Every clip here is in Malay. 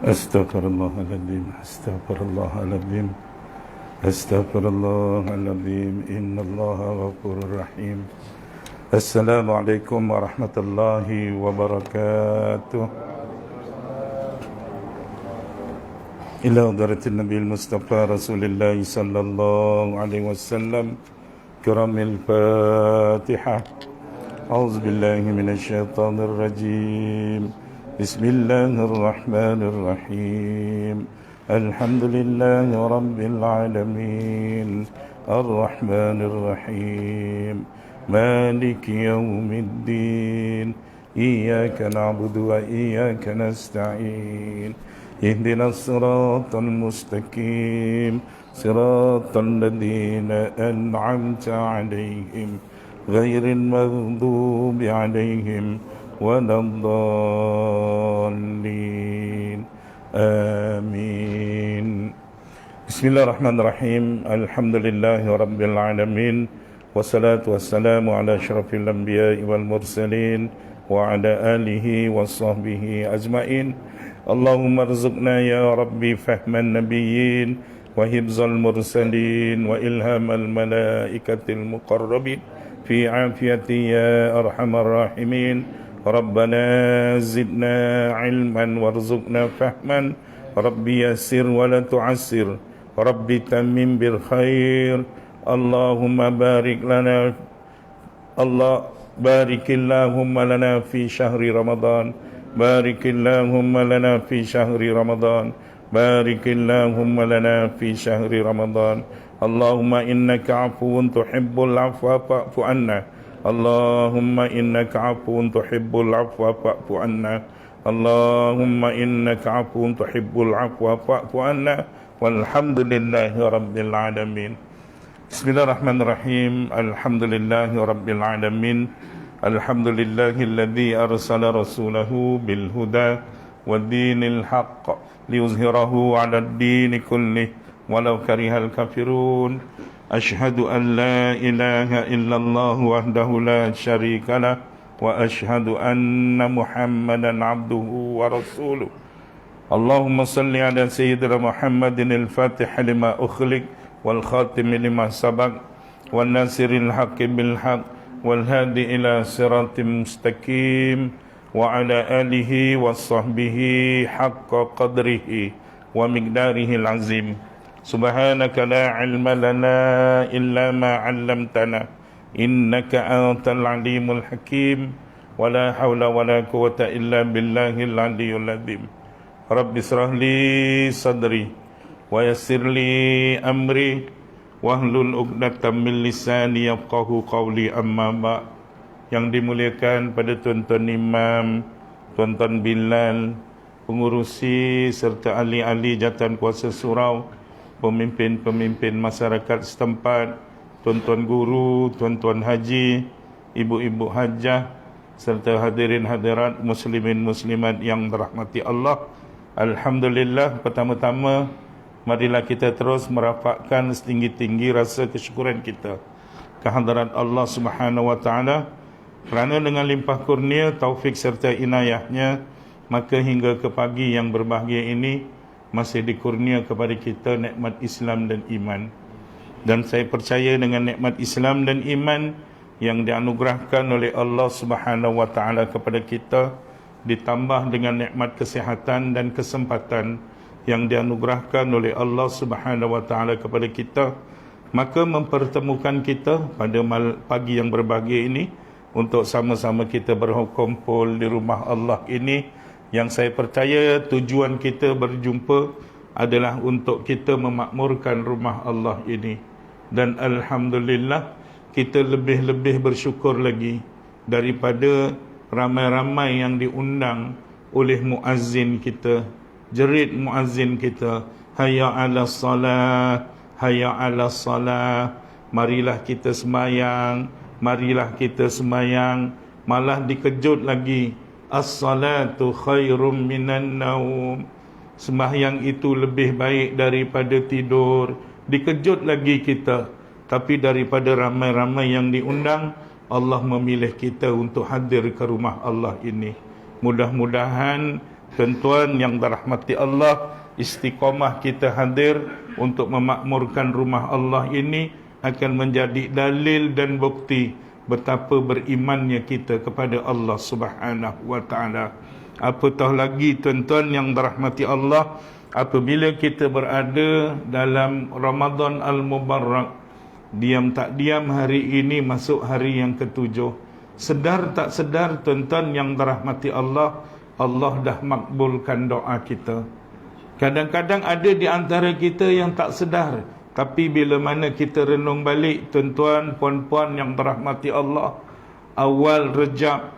Astaghfirullahaladzim, astaghfirullahaladzim, astaghfirullahaladzim, innallaha ghafurur rahim. Assalamualaikum warahmatullahi wabarakatuh. Ila hadratin Nabil Mustafa Rasulullah sallallahu alaihi wasallam. Karamil Fatihah. A'udzubillahi minasyaitonir rajim. Bismillahirrahmanirrahim. Alhamdulillahi rabbil alamin. Arrahmanirrahim. Maliki yaumiddin. Iyyaka na'budu wa iyyaka nasta'in. Ihdinas siratal mustaqim. Siratal ladzina an'amta 'alaihim ghairil maghdubi 'alaihim waladdallin. Amin. Bismillahirrahmanirrahim. Alhamdulillahi rabbil alamin. Wassalatu wassalamu ala asyrafil anbiya'i wal mursalin wa ala alihi wa sahbihi ajma'in. Allahumma rzuqna ya rabbi fahman nabiyyin wa hibzal mursalin wa ilhamal malaikatil muqarrabin fi afiyati ya arhamar rahimin. Rabbana zidna ilman warzuqna fahman. Rabbi yassir wa la tu'assir. Rabbi tammim bil khair. Allahumma barik lana. Allah barikillahumma lana fi syahri Ramadan. Barikillahumma lana fi syahri Ramadan. Barikillahumma lana fi syahri Ramadan. Allahumma innaka afuwun tuhibbul afwa fa'fu anna. Allahumma innaka afuwun tuhibbul afwa fa'fu anna. Allahumma innaka afuwun tuhibbul afwa fa'fu anna. Walhamdulillahi rabbil alamin. Bismillahirrahmanirrahim. Alhamdulillahi rabbil alamin. Alhamdulillahilladzi arsala rasulahu bil huda waddinil haqq liyuzhirahu 'alad dini kullih walau karihal kafirun. Ashhadu an la ilaha illallah wahdahu la syarika lah wa ashhadu anna Muhammadan abduhu wa rasuluh. Allahumma salli ala sayyidina Muhammadin al-fatih lima ukhliq wal khatim lima sabaq wan nasiril haqqi bil haqq wal hadi ila siratim mustaqim wa ala alihi wa sahbihi haqqa qadrihi wa miqdarihi al-azim. Subhanaka la ilma lana illa ma 'allamtana innaka antal alimul hakim. Wa la hawla wa la quwwata illa billahil aliyyil azim. Rabbi israh li sadri wa yassir li amri wahlul 'uqdatam min lisani yafqahu qawli. Amma ba'. Yang dimuliakan pada tuan-tuan imam, tuan-tuan Bilal, pengurusi serta ahli-ahli jawatan kuasa surau, pemimpin-pemimpin masyarakat setempat, tuan-tuan guru, tuan-tuan haji, ibu-ibu hajah, serta hadirin hadirat muslimin muslimat yang dirahmati Allah. Alhamdulillah, pertama-tama marilah kita terus merapatkan setinggi-tinggi rasa kesyukuran kita kehadirat Allah Subhanahu wa taala, kerana dengan limpah kurnia, taufik serta inayahnya, maka hingga ke pagi yang berbahagia ini masih dikurnia kepada kita nikmat Islam dan iman. Dan saya percaya dengan nikmat Islam dan iman yang dianugerahkan oleh Allah Subhanahu wa taala kepada kita, ditambah dengan nikmat kesihatan dan kesempatan yang dianugerahkan oleh Allah Subhanahu wa taala kepada kita, maka mempertemukan kita pada pagi yang berbahagia ini untuk sama-sama kita berkumpul di rumah Allah ini, yang saya percaya tujuan kita berjumpa adalah untuk kita memakmurkan rumah Allah ini. Dan alhamdulillah, kita lebih-lebih bersyukur lagi daripada ramai-ramai yang diundang oleh muazzin kita, jerit muazzin kita, hayya 'alas salah, hayya 'alas salah, marilah kita sembahyang, marilah kita sembahyang. Malah dikejut lagi, as-salatu khairum minan naum. Sembahyang itu lebih baik daripada tidur. Dikejut lagi kita. Tapi daripada ramai-ramai yang diundang, Allah memilih kita untuk hadir ke rumah Allah ini. Mudah-mudahan tuan-tuan yang dirahmati Allah, istiqamah kita hadir untuk memakmurkan rumah Allah ini akan menjadi dalil dan bukti betapa berimannya kita kepada Allah Subhanahu wa taala. Apatah lagi tuan-tuan yang dirahmati Allah, apabila kita berada dalam Ramadan Al-Mubarak, diam tak diam hari ini masuk hari yang ketujuh. Sedar tak sedar tuan-tuan yang dirahmati Allah, Allah dah makbulkan doa kita. Kadang-kadang ada di antara kita yang tak sedar, tapi bila mana kita renung balik, tuan-tuan, puan-puan yang dirahmati Allah, awal Rejab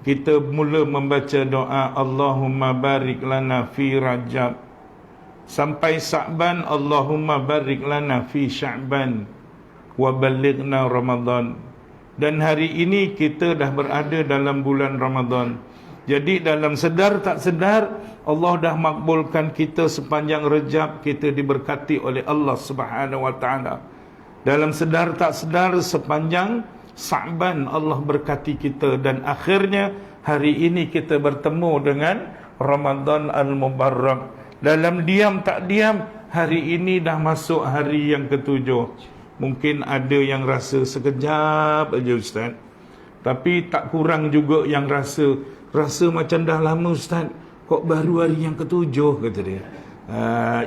kita mula membaca doa Allahumma barik lana fi Rajab, sampai Sa'ban Allahumma barik lana fi Sya'ban wa balighna Ramadan. Dan hari ini kita dah berada dalam bulan Ramadan. Jadi dalam sedar tak sedar, Allah dah makbulkan kita sepanjang Rejab, kita diberkati oleh Allah Subhanahu wa taala. Dalam sedar tak sedar, sepanjang Sa'ban Allah berkati kita, dan akhirnya hari ini kita bertemu dengan Ramadan Al-Mubarak. Dalam diam tak diam, hari ini dah masuk hari yang ketujuh. Mungkin ada yang rasa sekejap aja Ustaz, tapi tak kurang juga yang rasa macam dah lama Ustaz, kok baru hari yang ketujuh, kata dia.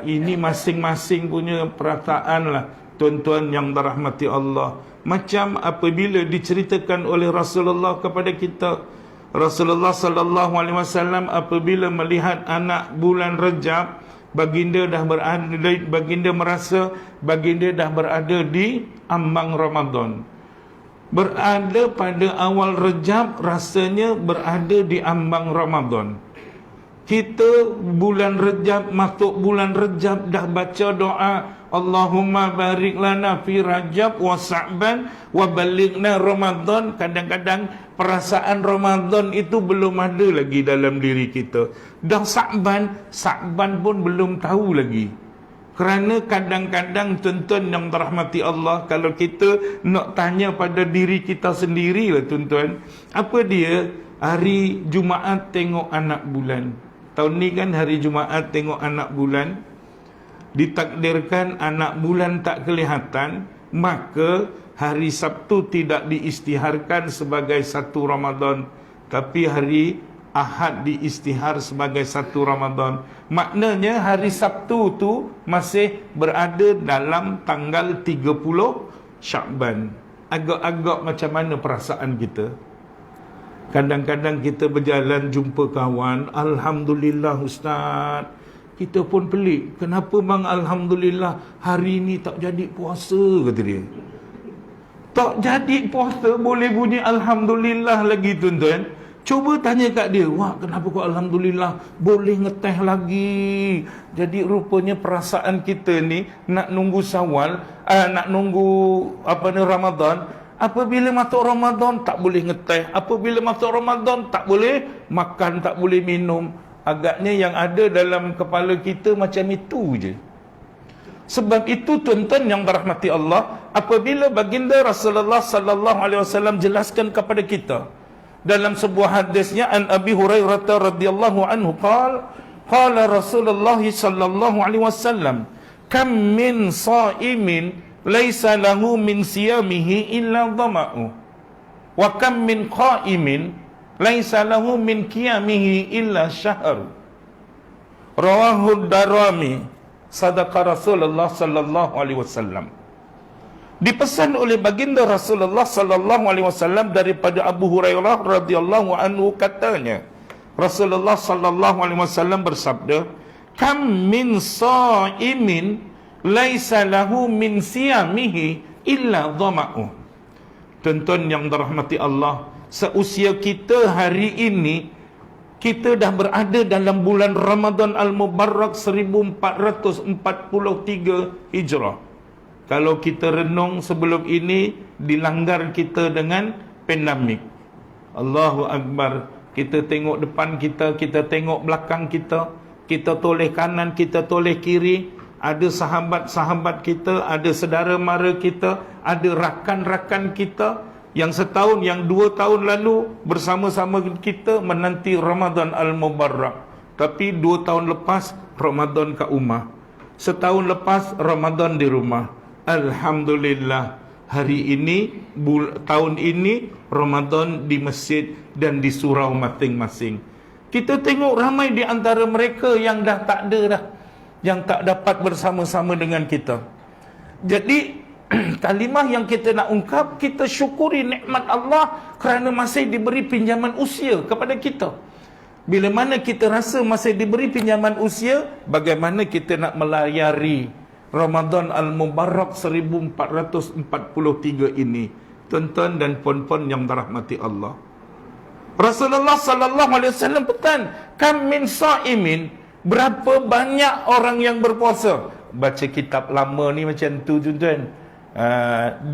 Ini masing-masing punya perasaan lah tuan-tuan yang dirahmati Allah. Macam apabila diceritakan oleh Rasulullah kepada kita, Rasulullah sallallahu alaihi wasallam apabila melihat anak bulan Rejab, baginda merasa baginda dah berada di ambang Ramadan. Berada pada awal Rejab, rasanya berada di ambang Ramadan. Kita bulan Rejab, masuk bulan Rejab, dah baca doa Allahumma barik lana fi Rajab wa Sa'ban wa balighna Ramadan. Kadang-kadang perasaan Ramadan itu belum ada lagi dalam diri kita. Dah Sa'ban pun belum tahu lagi. Kerana kadang-kadang tuan-tuan yang dirahmati Allah, kalau kita nak tanya pada diri kita sendiri lah tuan-tuan, apa dia hari Jumaat tengok anak bulan. Tahun ni kan hari Jumaat tengok anak bulan, ditakdirkan anak bulan tak kelihatan, maka hari Sabtu tidak diisytiharkan sebagai satu Ramadan, tapi hari Ahad diisytihar sebagai satu Ramadan. Maknanya hari Sabtu tu masih berada dalam tanggal 30 Sya'ban. Agak-agak macam mana perasaan kita? Kadang-kadang kita berjalan jumpa kawan, Alhamdulillah Ustaz, kita pun pelik, kenapa bang Alhamdulillah hari ni tak jadi puasa, kata dia. Tak jadi puasa boleh bunyi Alhamdulillah lagi tuan-tuan. Cuba tanya kat dia, wah kenapa kau Alhamdulillah boleh ngeteh lagi. Jadi rupanya perasaan kita ni nak nunggu Syawal, nak nunggu Ramadan. Apabila masuk Ramadan tak boleh ngeteh, apabila masuk Ramadan tak boleh makan, tak boleh minum. Agaknya yang ada dalam kepala kita macam itu je. Sebab itu tuan-tuan yang dirahmati Allah, apabila baginda Rasulullah sallallahu alaihi wasallam jelaskan kepada kita dalam sebuah hadisnya, an Abi Hurairah radhiyallahu anhu qala Rasulullah sallallahu alaihi wasallam, kam min sha'imin laisa lahu min siyamihi illa dhama'u wa kam min qa'imin laisa lahu min qiyamihi illa syahr. Rawahu Darimi. Sadaqa Rasulullah sallallahu alaihi wasallam. Dipesan oleh baginda Rasulullah sallallahu alaihi wasallam daripada Abu Hurairah radhiyallahu anhu, katanya Rasulullah sallallahu alaihi wasallam bersabda, kam min sha'imin laisa lahu min siyamihi illa dhama'u. Tuan-tuan yang dirahmati Allah, seusia kita hari ini, kita dah berada dalam bulan Ramadan Al-Mubarak 1443 Hijrah. Kalau kita renung sebelum ini, dilanggar kita dengan pandemik. Allahu Akbar. Kita tengok depan kita, kita tengok belakang kita, kita toleh kanan, kita toleh kiri, ada sahabat-sahabat kita, ada saudara mara kita, ada rakan-rakan kita yang setahun, yang 2 tahun lalu bersama-sama kita menanti Ramadan Al-Mubarak. Tapi 2 tahun lepas Ramadan kat rumah, setahun lepas Ramadan di rumah. Alhamdulillah, hari ini, tahun ini Ramadan di masjid dan di surau masing-masing. Kita tengok ramai di antara mereka yang dah tak ada dah, yang tak dapat bersama-sama dengan kita. Jadi kalimah yang kita nak ungkap, kita syukuri nikmat Allah kerana masih diberi pinjaman usia kepada kita. Bila mana kita rasa masih diberi pinjaman usia, bagaimana kita nak melayari Ramadan Al-Mubarak 1443 ini, tuan-tuan dan puan-puan yang dirahmati Allah. Rasulullah sallallahu alaihi wasallam pesan, kam min saimin, berapa banyak orang yang berpuasa. Baca kitab lama ni macam tu, tuan-tuan.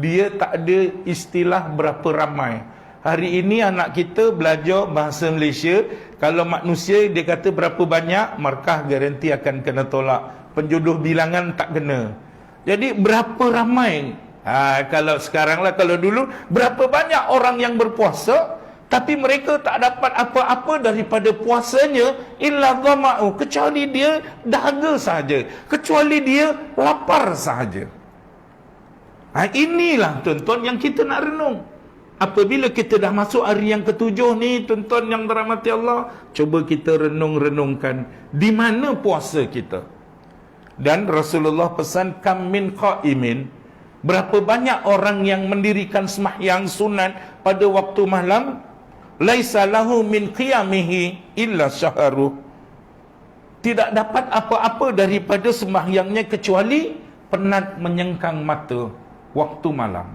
Dia tak ada istilah berapa ramai. Hari ini anak kita belajar bahasa Malaysia, kalau manusia dia kata berapa banyak, markah garanti akan kena tolak. Penjodoh bilangan tak kena. Jadi berapa ramai? Kalau sekarang lah, kalau dulu berapa banyak orang yang berpuasa tapi mereka tak dapat apa-apa daripada puasanya illa dhama'u, kecuali dia dahaga sahaja, kecuali dia lapar sahaja. Inilah tuan-tuan yang kita nak renung. Apabila kita dah masuk hari yang ke-7 ni, tuan-tuan yang dirahmati Allah, cuba kita renung-renungkan di mana puasa kita. Dan Rasulullah pesan, kam min qaimin, berapa banyak orang yang mendirikan sembahyang sunat pada waktu malam, laisa lahu min qiyamihi illa syahru, tidak dapat apa-apa daripada sembahyangnya kecuali penat menyengkang mata waktu malam.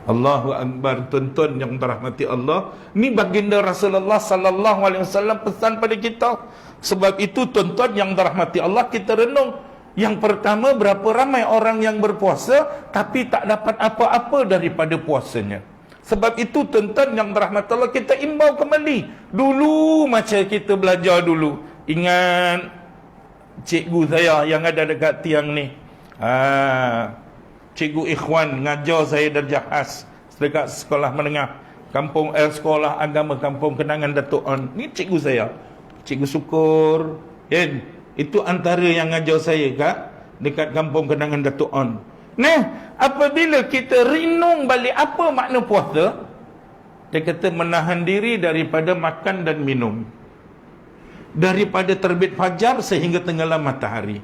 Allahu Akbar, tuan-tuan yang dirahmati Allah. Ni baginda Rasulullah sallallahu alaihi wasallam pesan pada kita. Sebab itu tuan-tuan yang dirahmati Allah, kita renung. Yang pertama, berapa ramai orang yang berpuasa tapi tak dapat apa-apa daripada puasanya. Sebab itu tuan-tuan yang dirahmati Allah, kita imbau kembali. Dulu macam kita belajar dulu. Ingat cikgu saya yang ada dekat tiang ni. Cikgu Ikhwan ngajar saya darjah khas dekat sekolah menengah, sekolah agama Kampung Kenangan Datuk On. Ni cikgu saya, Cikgu Syukur, kan? Itu antara yang ngajar saya dekat Kampung Kenangan Datuk On. Nah, apabila kita renung balik apa makna puasa, dia kata menahan diri daripada makan dan minum, daripada terbit fajar sehingga tenggelam matahari.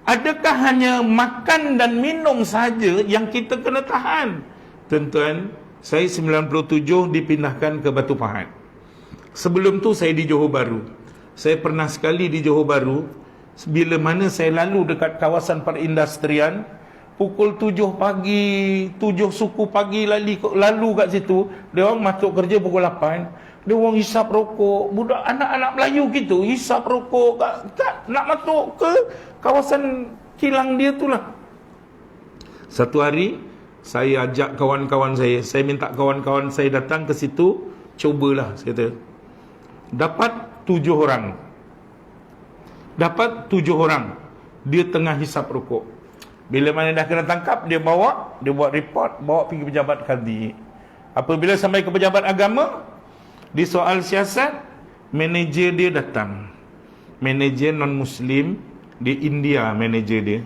Adakah hanya makan dan minum saja yang kita kena tahan? Tuan-tuan, saya 97 dipindahkan ke Batu Pahat. Sebelum tu saya di Johor Bahru. Saya pernah sekali di Johor Bahru, bila mana saya lalu dekat kawasan perindustrian, pukul 7 pagi, 7 suku pagi lalu kat situ. Dia orang masuk kerja pukul 8. Dia orang hisap rokok. Budak anak-anak Melayu gitu hisap rokok tak nak masuk ke kawasan kilang dia tu lah. Satu hari saya ajak kawan-kawan saya minta kawan-kawan saya datang ke situ, cubalah, saya kata. Dapat 7 orang. Dia tengah hisap rokok. Bila mana dah kena tangkap, dia buat report, bawa pergi pejabat kadhi. Apabila sampai ke pejabat agama, di soal siasat, manager dia datang. Manager non-Muslim di India, manager dia.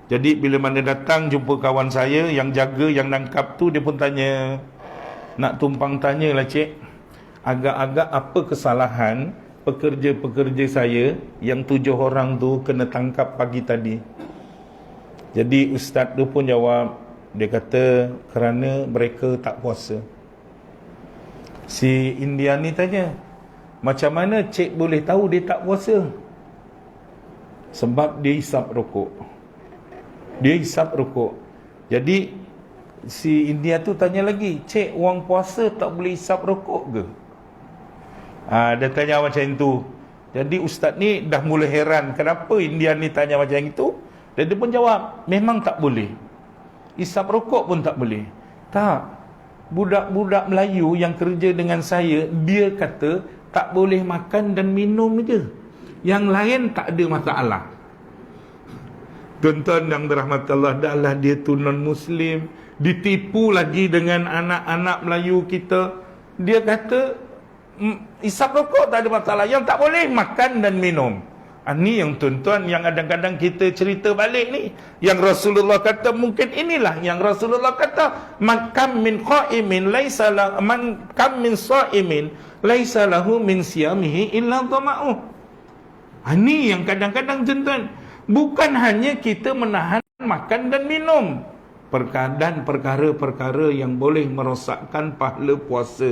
Jadi bila mana datang jumpa kawan saya yang jaga, yang nangkap tu, dia pun tanya, nak tumpang tanyalah cik, agak-agak apa kesalahan pekerja-pekerja saya yang 7 orang tu kena tangkap pagi tadi. Jadi ustaz tu pun jawab, dia kata kerana mereka tak puasa. Si India ni tanya, macam mana cik boleh tahu dia tak puasa? Sebab dia hisap rokok. Jadi si India tu tanya lagi, cik, orang puasa tak boleh hisap rokok ke? Dia tanya macam itu. Jadi ustaz ni dah mula heran, kenapa India ni tanya macam itu? Dan dia pun jawab, memang tak boleh. Hisap rokok pun tak boleh. Tak. Budak-budak Melayu yang kerja dengan saya, dia kata tak boleh makan dan minum je. Yang lain tak ada masalah. Tuan-tuan yang dirahmati Allah, dahlah dia tu non-Muslim, ditipu lagi dengan anak-anak Melayu kita. Dia kata, isap rokok tak ada masalah. Yang tak boleh, makan dan minum. Ini yang tuan-tuan yang kadang-kadang kita cerita balik ni. Yang Rasulullah kata, mungkin inilah yang Rasulullah kata, man kam min qa'imin laisa lahu man kam min sha'imin laisa lahu min siyamihi illa dhama'u. Ini yang kadang-kadang tuan-tuan, bukan hanya kita menahan makan dan minum, dan perkara-perkara yang boleh merosakkan pahala puasa.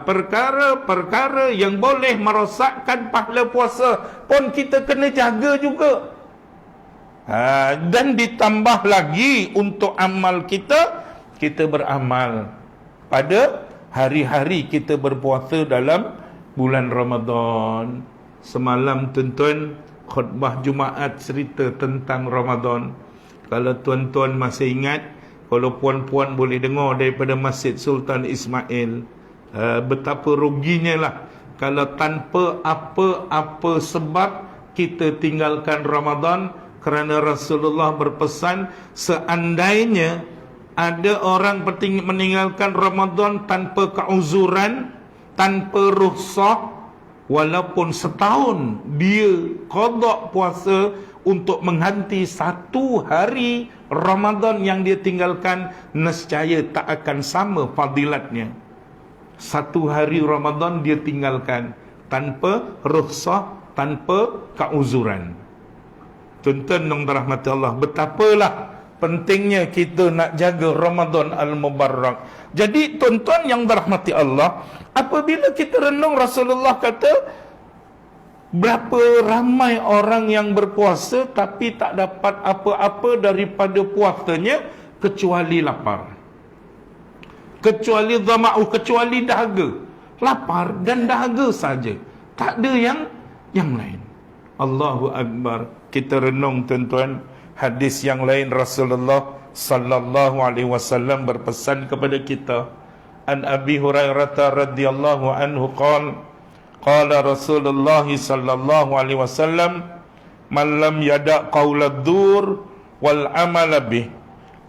Perkara-perkara yang boleh merosakkan pahala puasa pun kita kena jaga juga. Dan ditambah lagi untuk amal kita, kita beramal pada hari-hari kita berpuasa dalam bulan Ramadan. Semalam tuan-tuan khutbah Jumaat cerita tentang Ramadan. Kalau tuan-tuan masih ingat, kalau puan-puan boleh dengar daripada Masjid Sultan Ismail, betapa ruginya lah kalau tanpa apa-apa sebab kita tinggalkan Ramadan. Kerana Rasulullah berpesan, seandainya ada orang meninggalkan Ramadan tanpa keuzuran, tanpa rukhsah, walaupun setahun dia qada puasa untuk mengganti satu hari Ramadan yang dia tinggalkan, nescaya tak akan sama fadilatnya. Satu hari Ramadan dia tinggalkan tanpa rukhsah, tanpa keuzuran. Tuan-tuan yang dirahmati Allah, betapalah pentingnya kita nak jaga Ramadan Al-Mubarak. Jadi tuan-tuan yang dirahmati Allah, apabila kita renung, Rasulullah kata, berapa ramai orang yang berpuasa tapi tak dapat apa-apa daripada puasanya kecuali lapar, kecuali dhama'u, kecuali dahaga. Lapar dan dahaga saja, tak ada yang lain. Allahu Akbar. Kita renung tuan-tuan, hadis yang lain Rasulullah sallallahu alaihi wasallam berpesan kepada kita. An Abi Hurairah radhiyallahu anhu qala Rasulullah sallallahu alaihi wasallam, man lam yada' qaulad dur wal amala bih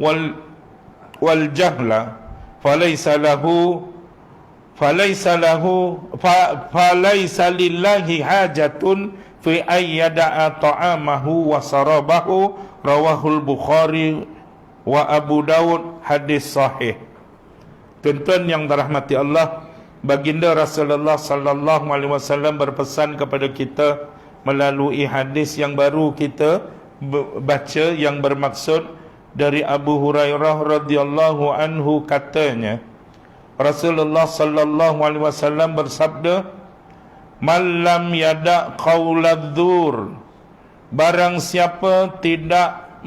wal jahla falaysa lillahi hajatun fi ayyada'a ta'amahu wa sarabahu. Rawahul Bukhari wa Abu Dawud, hadis sahih. Tuan-tuan yang dirahmati Allah, baginda Rasulullah sallallahu alaihi wasallam berpesan kepada kita melalui hadis yang baru kita baca, yang bermaksud dari Abu Hurairah radhiyallahu anhu, katanya Rasulullah sallallahu alaihi wasallam bersabda, man lam yada' qaulad dzur, barang siapa tidak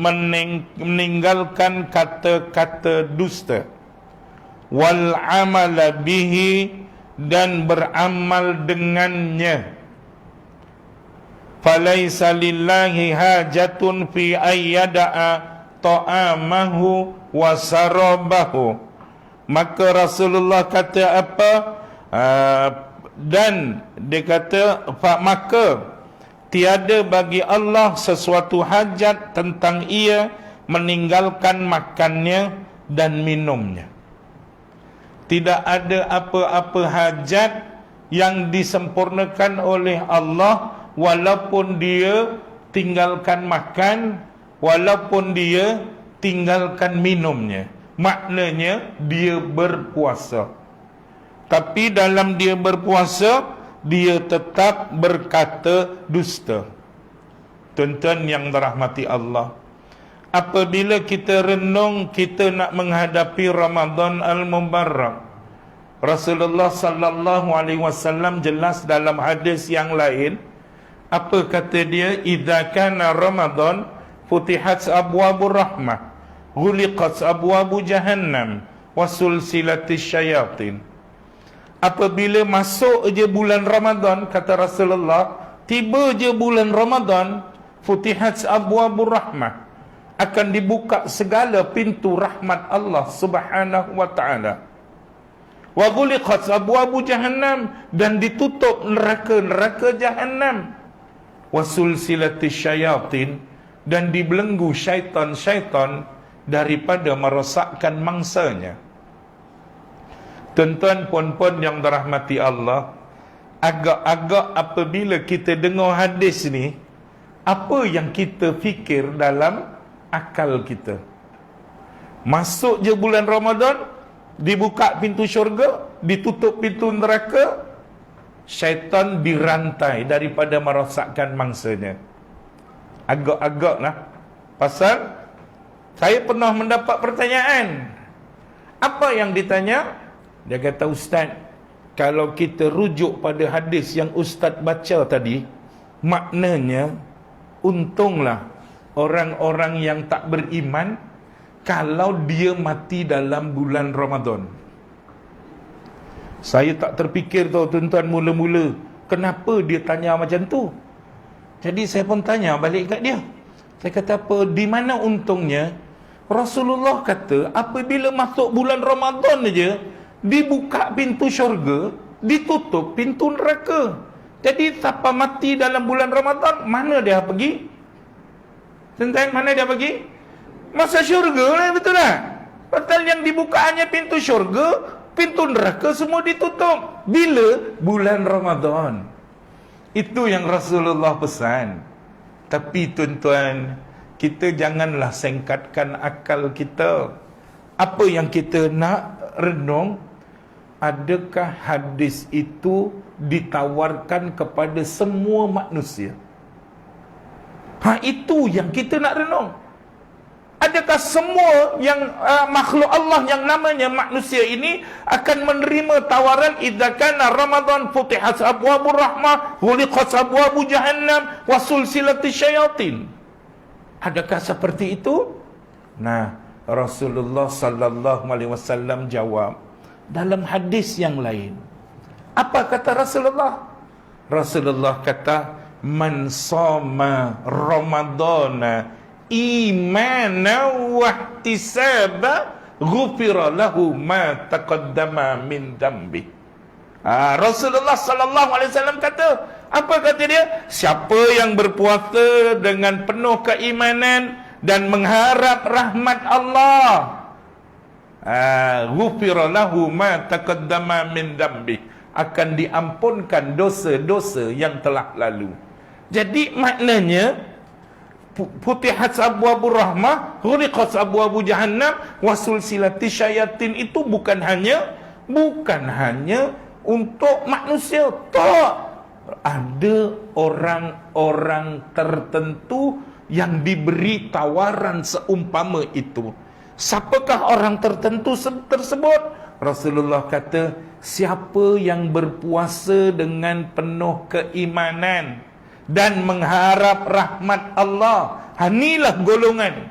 meninggalkan kata-kata dusta, wal amala bihi, dan beramal dengannya, falaisa lillahi hajatun fi ayyada'a ta'amahu wa sarabahu. Maka Rasulullah kata apa? Dan dia kata, maka tiada bagi Allah sesuatu hajat tentang ia meninggalkan makannya dan minumnya. Tidak ada apa-apa hajat yang disempurnakan oleh Allah walaupun dia tinggalkan makan, walaupun dia tinggalkan minumnya. Maknanya dia berpuasa, tapi dalam dia berpuasa, dia tetap berkata dusta. Tuan-tuan yang dirahmati Allah, apabila kita renung, kita nak menghadapi Ramadan Al-Mubarak, Rasulullah sallallahu alaihi wasallam jelas dalam hadis yang lain. Apa kata dia? Idza kana Ramadan futihat abwabur rahmah, ghuliqat abwabu jahannam, wa sulsilatis syayatin. Apabila masuk je bulan Ramadan, kata Rasulullah, tiba je bulan Ramadan, futihat abwabur rahmah, akan dibuka segala pintu rahmat Allah Subhanahu wa taala. wa ghuliqat abwabu jahannam, dan ditutup neraka-neraka jahannam, wa sulsilatis syayatin, dan dibelenggu syaitan-syaitan daripada merosakkan mangsanya. Tuan-tuan puan-puan yang dirahmati Allah, agak-agak apabila kita dengar hadis ni, apa yang kita fikir dalam akal kita? Masuk je bulan Ramadan, dibuka pintu syurga, ditutup pintu neraka, syaitan dirantai daripada merosakkan mangsanya. Agak-agak lah. Pasal saya pernah mendapat pertanyaan. Apa yang ditanya? Dia kata, Ustaz, kalau kita rujuk pada hadis yang Ustaz baca tadi, maknanya untunglah orang-orang yang tak beriman kalau dia mati dalam bulan Ramadan. Saya tak terfikir tau tuan-tuan mula-mula, kenapa dia tanya macam tu. Jadi saya pun tanya balik kat dia. Saya kata, apa, di mana untungnya? Rasulullah kata apabila masuk bulan Ramadan aja, dibuka pintu syurga, ditutup pintu neraka. Jadi siapa mati dalam bulan Ramadan, mana dia pergi? Tuan-tuan, mana dia pergi? Masuk syurga lah, betul tak? Pasal yang dibuka hanya pintu syurga, pintu neraka semua ditutup. Bila? Bulan Ramadan. Itu yang Rasulullah pesan. Tapi tuan-tuan, kita janganlah sengkatkan akal kita. Apa yang kita nak renung, adakah hadis itu ditawarkan kepada semua manusia? Itu yang kita nak renung. Adakah semua yang makhluk Allah yang namanya manusia ini akan menerima tawaran idza kana Ramadan futihat abwabur rahmah ghuliqat abwabu jahannam wa sulsilatis syayatin? Adakah seperti itu? Nah, Rasulullah sallallahu alaihi wasallam jawab dalam hadis yang lain. Apa kata Rasulullah? Rasulullah kata, man shoma ramadana imanan wa ihtisaba ghufira lahu ma taqaddama min dambi. Rasulullah sallallahu alaihi wasallam kata, apa kata dia? Siapa yang berpuasa dengan penuh keimanan dan mengharap rahmat Allah, ghufira lahu ma taqaddama min dambi, akan diampunkan dosa-dosa yang telah lalu. Jadi maknanya futihat abwabur rahmah ghuliqat abwabu jahannam wa sulsilatis syayatin itu bukan hanya untuk manusia. Tak, ada orang-orang tertentu yang diberi tawaran seumpama itu. Siapakah orang tertentu tersebut? Rasulullah kata, siapa yang berpuasa dengan penuh keimanan dan mengharap rahmat Allah, inilah golongan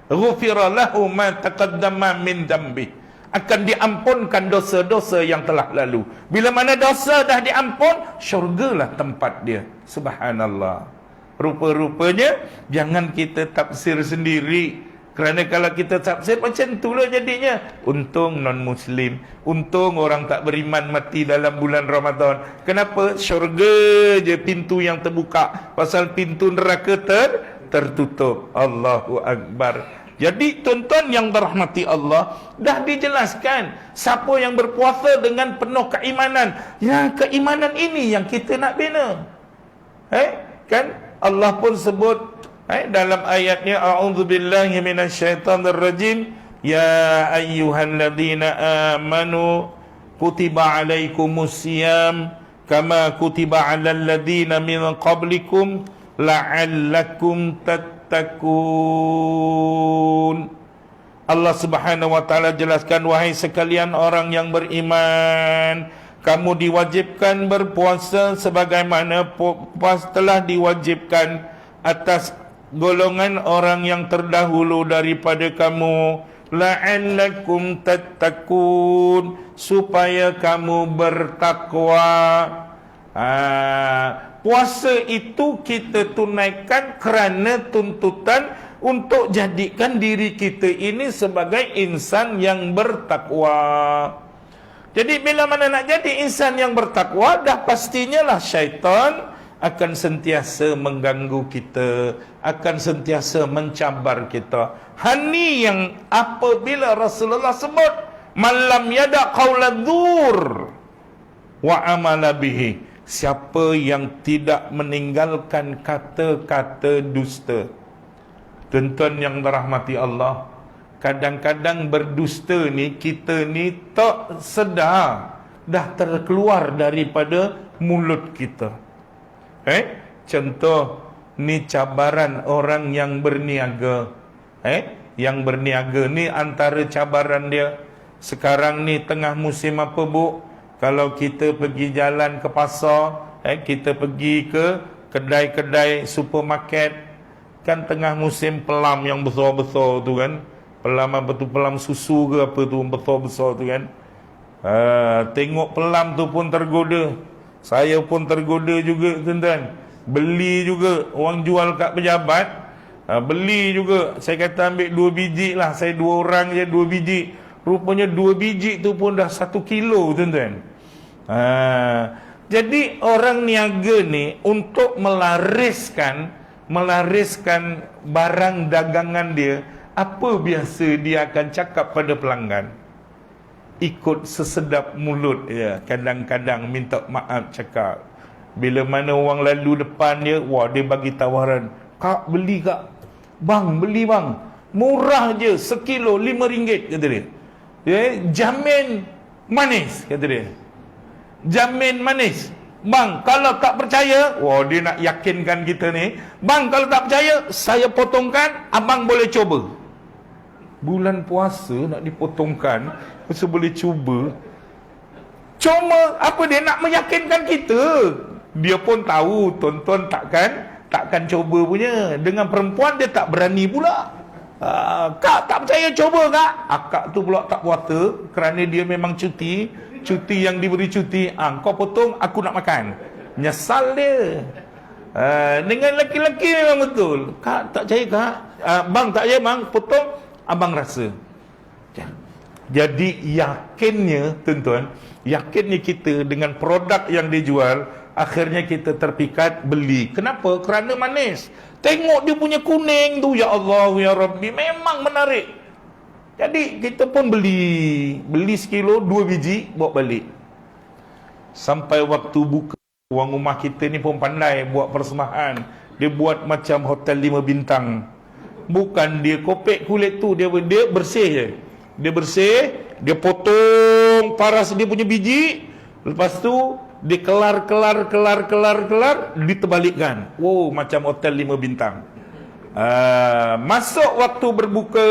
ghufira lahu ma taqaddama min dambi, akan diampunkan dosa-dosa yang telah lalu. Bila mana dosa dah diampun, syurgalah tempat dia. Subhanallah. Rupa-rupanya jangan kita tafsir sendiri. Kerana kalau kita tafsir macam itulah jadinya. Untung non-Muslim, untung orang tak beriman mati dalam bulan Ramadan. Kenapa? Syurga je pintu yang terbuka, pasal pintu neraka tertutup. Allahu Akbar. Jadi tuan-tuan yang dirahmati Allah, dah dijelaskan siapa yang berpuasa dengan penuh keimanan. Ya, keimanan ini yang kita nak bina. Kan Allah pun sebut dalam ayatnya, a'udzubillahi minasyaitonir rajim, ya ayyuhalladzina amanu kutiba alaikumusiyam kama kutiba alal ladzina min qablikum la'allakum tattaqun. Allah Subhanahu wa taala jelaskan, wahai sekalian orang yang beriman, kamu diwajibkan berpuasa sebagaimana telah diwajibkan atas golongan orang yang terdahulu daripada kamu, la'allakum tattaqun, supaya kamu bertakwa. Puasa itu kita tunaikan kerana tuntutan untuk jadikan diri kita ini sebagai insan yang bertakwa. Jadi bila mana nak jadi insan yang bertakwa, dah pastinya lah syaitan akan sentiasa mengganggu kita, akan sentiasa mencabar kita. Hani yang apabila Rasulullah sebut, malam yada qauladzur wa amala bihi, siapa yang tidak meninggalkan kata-kata dusta. Tuan-tuan yang dirahmati Allah, kadang-kadang berdusta ni, kita ni tak sedar dah terkeluar daripada mulut kita. Contoh ni cabaran orang yang berniaga. Yang berniaga ni antara cabaran dia. Sekarang ni tengah musim apa, Bu? Kalau kita pergi jalan ke pasar, kita pergi ke kedai-kedai supermarket, kan tengah musim pelam yang besar-besar tu kan. Pelam apa tu, pelam susu ke apa tu, besar-besar tu kan. Tengok pelam tu pun tergoda. Saya pun tergoda juga, tuan-tuan. Beli juga, orang jual kat pejabat, beli juga. Saya kata ambil 2 biji lah, saya 2 orang je 2 biji. Rupanya 2 biji tu pun dah 1 kilo, tuan-tuan. Jadi orang niaga ni untuk melariskan barang dagangan dia, apa biasa dia akan cakap pada pelanggan? Ikut sesedap mulut ya. Kadang-kadang minta maaf cakap. Bila mana orang lalu depan dia, wah, dia bagi tawaran, "Kak, beli kak." "Bang, beli bang. Murah je, sekilo RM5," kata dia. Jamin manis, kata dia. Jamin manis. "Bang, kalau tak percaya," wah, dia nak yakinkan kita ni, "Bang, kalau tak percaya, saya potongkan, abang boleh coba." Bulan puasa nak dipotongkan, masa boleh cuba. Cuma apa, dia nak meyakinkan kita. Dia pun tahu tuan-tuan takkan cuba punya. Dengan perempuan dia tak berani pula. "Kak, tak percaya, coba kak." Akak tu pula tak puasa, kerana dia memang cuti yang diberi cuti. "Kau potong, aku nak makan." Nyesal dia. Dengan lelaki-lelaki memang betul. "Kak, tak percaya kak." "Bang, tak percaya bang, potong, abang rasa." Jadi yakinnya, tuan-tuan, yakinnya kita dengan produk yang dijual, akhirnya kita terpikat beli. Kenapa? Kerana manis. Tengok dia punya kuning tu, ya Allah, ya Rabbi, memang menarik. Jadi kita pun beli sekilo, 2 biji, bawa balik. Sampai waktu buka, orang rumah kita ni pun pandai buat persembahan. Dia buat macam hotel 5 bintang. Bukan dia kopek kulit tu, dia bersih je. Dia bersih, dia potong paras dia punya biji, lepas tu dia kelar, diterbalikkan. Wow, macam hotel 5 bintang. Masuk waktu berbuka,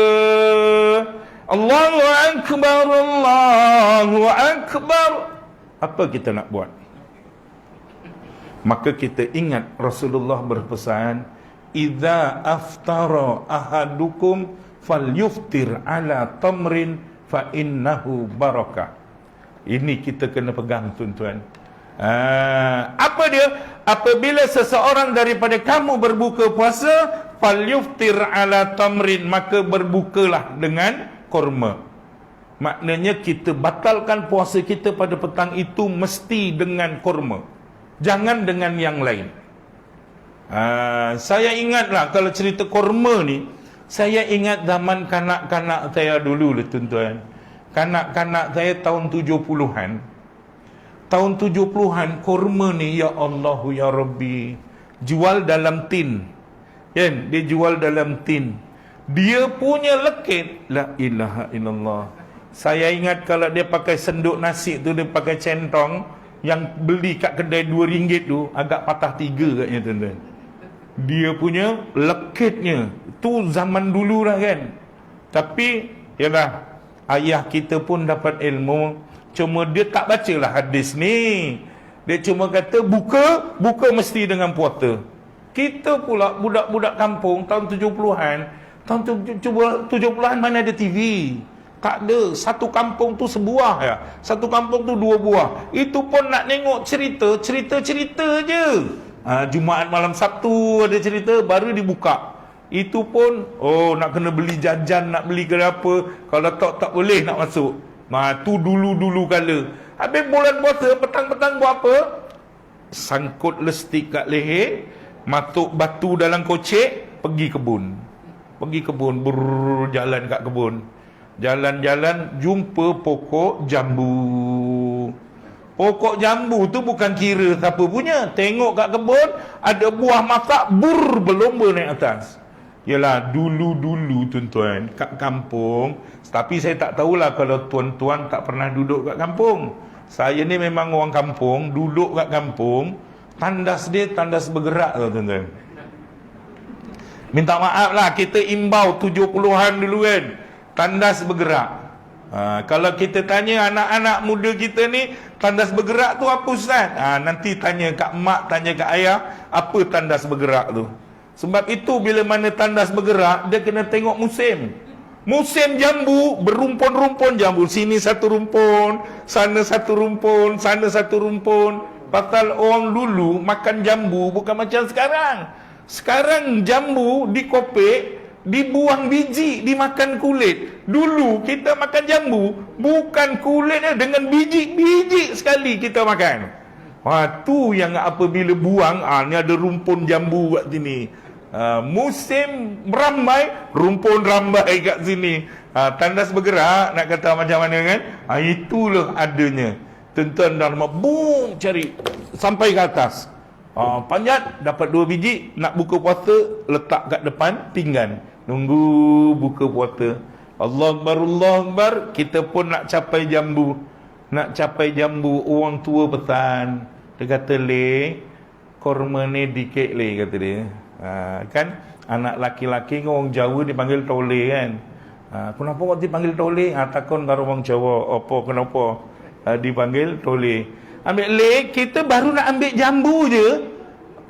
Allahu Akbar, Allahu Akbar. Apa kita nak buat? Maka kita ingat Rasulullah berpesan, "Idza aftara ahadukum falyuftir ala tamrin fa innahu barakah." Ini kita kena pegang, tuan-tuan. Apa dia? Apabila seseorang daripada kamu berbuka puasa, falyuftir ala tamrin, maka berbukalah dengan kurma. Maknanya kita batalkan puasa kita pada petang itu mesti dengan kurma, jangan dengan yang lain. Saya ingatlah kalau cerita kurma ni, saya ingat zaman kanak-kanak saya dulu lah, tuan-tuan. Kanak-kanak saya tahun 70-an. Tahun 70-an, kurma ni, ya Allah, ya Rabbi, jual dalam tin. Kan? Dia jual dalam tin. Dia punya lekit, la ilaha illallah. Saya ingat kalau dia pakai senduk nasi tu, dia pakai centong, yang beli kat kedai RM2 tu, agak patah 3 katnya, tuan-tuan. Dia punya lekitnya tu zaman dulu lah kan. Tapi yalah, ayah kita pun dapat ilmu. Cuma dia tak bacalah hadis ni. Dia cuma kata buka mesti dengan puasa. Kita pula budak-budak kampung tahun 70-an. Tahun 70-an mana ada TV? Tak ada. Satu kampung tu sebuah ya. Satu kampung tu 2 buah. Itu pun nak tengok cerita je. Jumaat malam Sabtu ada cerita, baru dibuka. Itu pun nak kena beli jajan, nak beli ke apa. Kalau tak boleh nak masuk. Tu dulu-dulu kala. Habis bulan puasa, petang-petang buat apa? Sangkut lestik kat leher, matuk batu dalam kocek, pergi kebun. Jalan kat kebun. Jalan-jalan, jumpa pokok jambu. Pokok jambu tu bukan kira siapa punya. Tengok kat kebun, ada buah masak, berlomba naik atas. Yalah, dulu-dulu tuan-tuan, kat kampung. Tapi saya tak tahulah kalau tuan-tuan tak pernah duduk kat kampung. Saya ni memang orang kampung, duduk kat kampung. Tandas dia, tandas bergerak tau tuan-tuan. Minta maaf lah, kita imbau 70-an dulu kan. Tandas bergerak. Kalau kita tanya anak-anak muda kita ni, tandas bergerak tu apa Ustaz? Nanti tanya kat mak, tanya kat ayah, apa tandas bergerak tu? Sebab itu bila mana tandas bergerak, dia kena tengok musim. Musim jambu, berumpun-rumpun jambu. Sini satu rumpun, sana satu rumpun, sana satu rumpun. Pasal orang dulu makan jambu bukan macam sekarang. Sekarang jambu dikopek, dibuang biji, dimakan kulit. Dulu kita makan jambu, bukan kulitnya, dengan biji sekali kita makan. Tu yang apabila buang, ni ada rumpun jambu kat sini. Musim ramai, rumpun ramai kat sini. Tandas bergerak, nak kata macam mana kan? Itulah adanya. Tuan-tuan dan rumah, boom, cari sampai ke atas. Panjat, dapat 2 biji, nak buka puasa, letak kat depan pinggan. Nunggu buka puasa. Allah Akbar, kita pun nak capai jambu. Orang tua pesan. Dia kata, korma ni dikit kata dia. Kan anak laki-laki dengan orang Jawa dipanggil tole kan. Kenapa kau dipanggil tole? Takon karo orang Jawa. Apa kenapa dipanggil tole? Ambil kita baru nak ambil jambu je,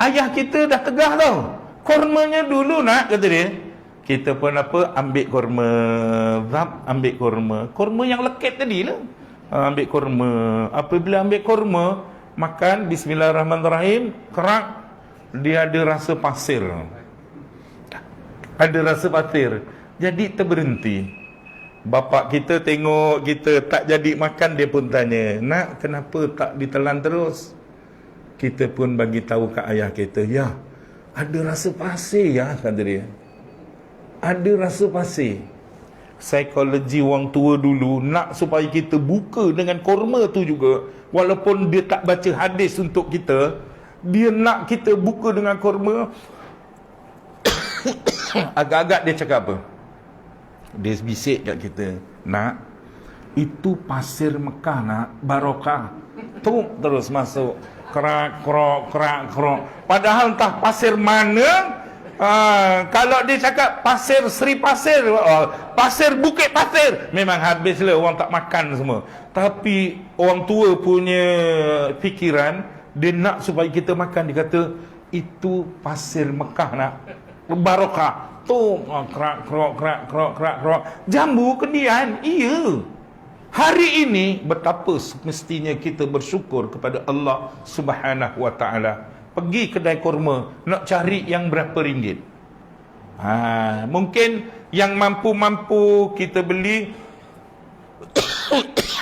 ayah kita dah tegah tau. Kormanya dulu nak, kata dia. Kita pun ambil korma. Ambil korma. Korma yang leket tadi lah. Ambil korma. Apabila ambil korma, makan, bismillahirrahmanirrahim, kerak. Dia ada rasa pasir. Jadi terberhenti. Bapak kita tengok kita tak jadi makan, dia pun tanya, nak, kenapa tak ditelan terus? Kita pun bagi tahu kat ayah kita, ya, ada rasa pasir ya, kata dia. Ada rasa pasir. Psikologi orang tua dulu nak supaya kita buka dengan korma tu juga. Walaupun dia tak baca hadis untuk kita, dia nak kita buka dengan korma. Agak-agak dia cakap apa? Dia bisik kat kita, nak, itu pasir Mekah nak, barokah. Terus masuk. Kerak, krok. Padahal entah pasir mana. Kalau dia cakap pasir Seri Pasir, pasir Bukit Pasir, memang habislah, orang tak makan semua. Tapi orang tua punya fikiran, dia nak supaya kita makan. Dia kata, itu pasir Mekah nak, barokah. Krok. Jambu kendian, iya. Hari ini betapa semestinya kita bersyukur kepada Allah Subhanahu wa taala. Pergi kedai kurma, nak cari yang berapa ringgit. Mungkin yang mampu-mampu kita beli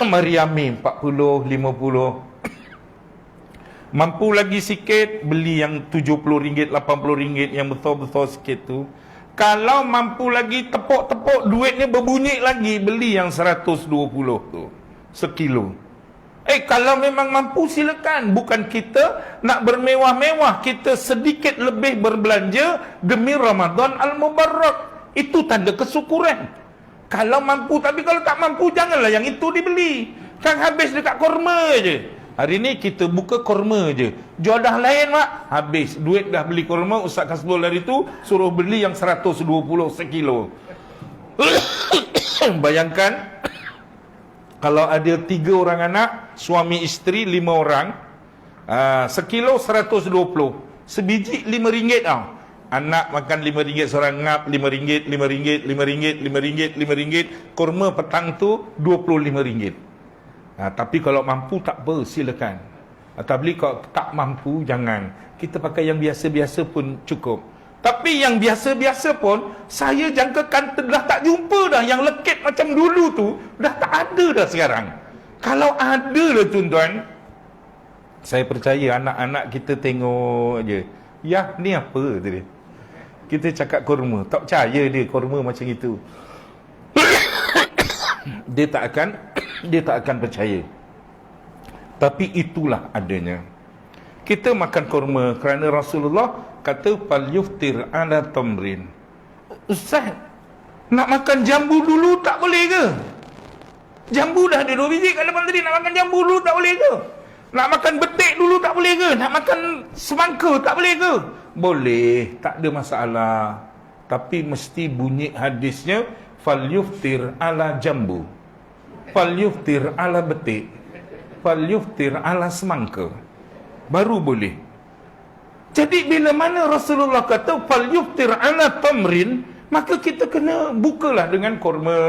Mariami 40, 50. Mampu lagi sikit, beli yang RM70, RM80, yang besar-besar sikit tu. Kalau mampu lagi tepuk-tepuk, duitnya berbunyi lagi, beli yang 120 tu, sekilo. Kalau memang mampu silakan. Bukan kita nak bermewah-mewah, kita sedikit lebih berbelanja demi Ramadan Al-Mubarak. Itu tanda kesyukuran. Kalau mampu, tapi kalau tak mampu, janganlah yang itu dibeli. Kan habis dekat kurma je. Hari ni kita buka kurma je. Jodoh lain mak, habis. Duit dah beli kurma, Ustaz Kasbul hari tu suruh beli yang 120 sekilo. Bayangkan, kalau ada 3 orang anak, suami isteri 5 orang, sekilo 120. Sebiji RM5 tau. Anak makan RM5 seorang, ngap RM5, RM5, RM5, RM5, RM5. Kurma petang tu RM25. Tapi kalau mampu tak apa, silakan. Tapi kalau tak mampu, jangan. Kita pakai yang biasa-biasa pun cukup. Tapi yang biasa-biasa pun, saya jangkakan dah tak jumpa dah. Yang lekit macam dulu tu, dah tak ada dah sekarang. Kalau ada lah tuan-tuan, saya percaya anak-anak kita tengok je. Ya, ni apa tadi? Kita cakap kurma. Tak percaya dia kurma macam itu. Dia tak akan percaya. Tapi itulah adanya. Kita makan kurma kerana Rasulullah kata fal yuftir ala tamrin. Ustaz, nak makan jambu dulu tak boleh ke? Jambu dah ada 2 biji kat depan tadi, nak makan jambu dulu tak boleh ke? Nak makan betik dulu tak boleh ke? Nak makan semangka tak boleh ke? Boleh, tak ada masalah. Tapi mesti bunyi hadisnya fal yuftir ala jambu, fal yuftir ala betik, fal yuftir ala semangka, baru boleh. Jadi bila mana Rasulullah kata fal yuftir ala tamrin, maka kita kena bukalah dengan kurma.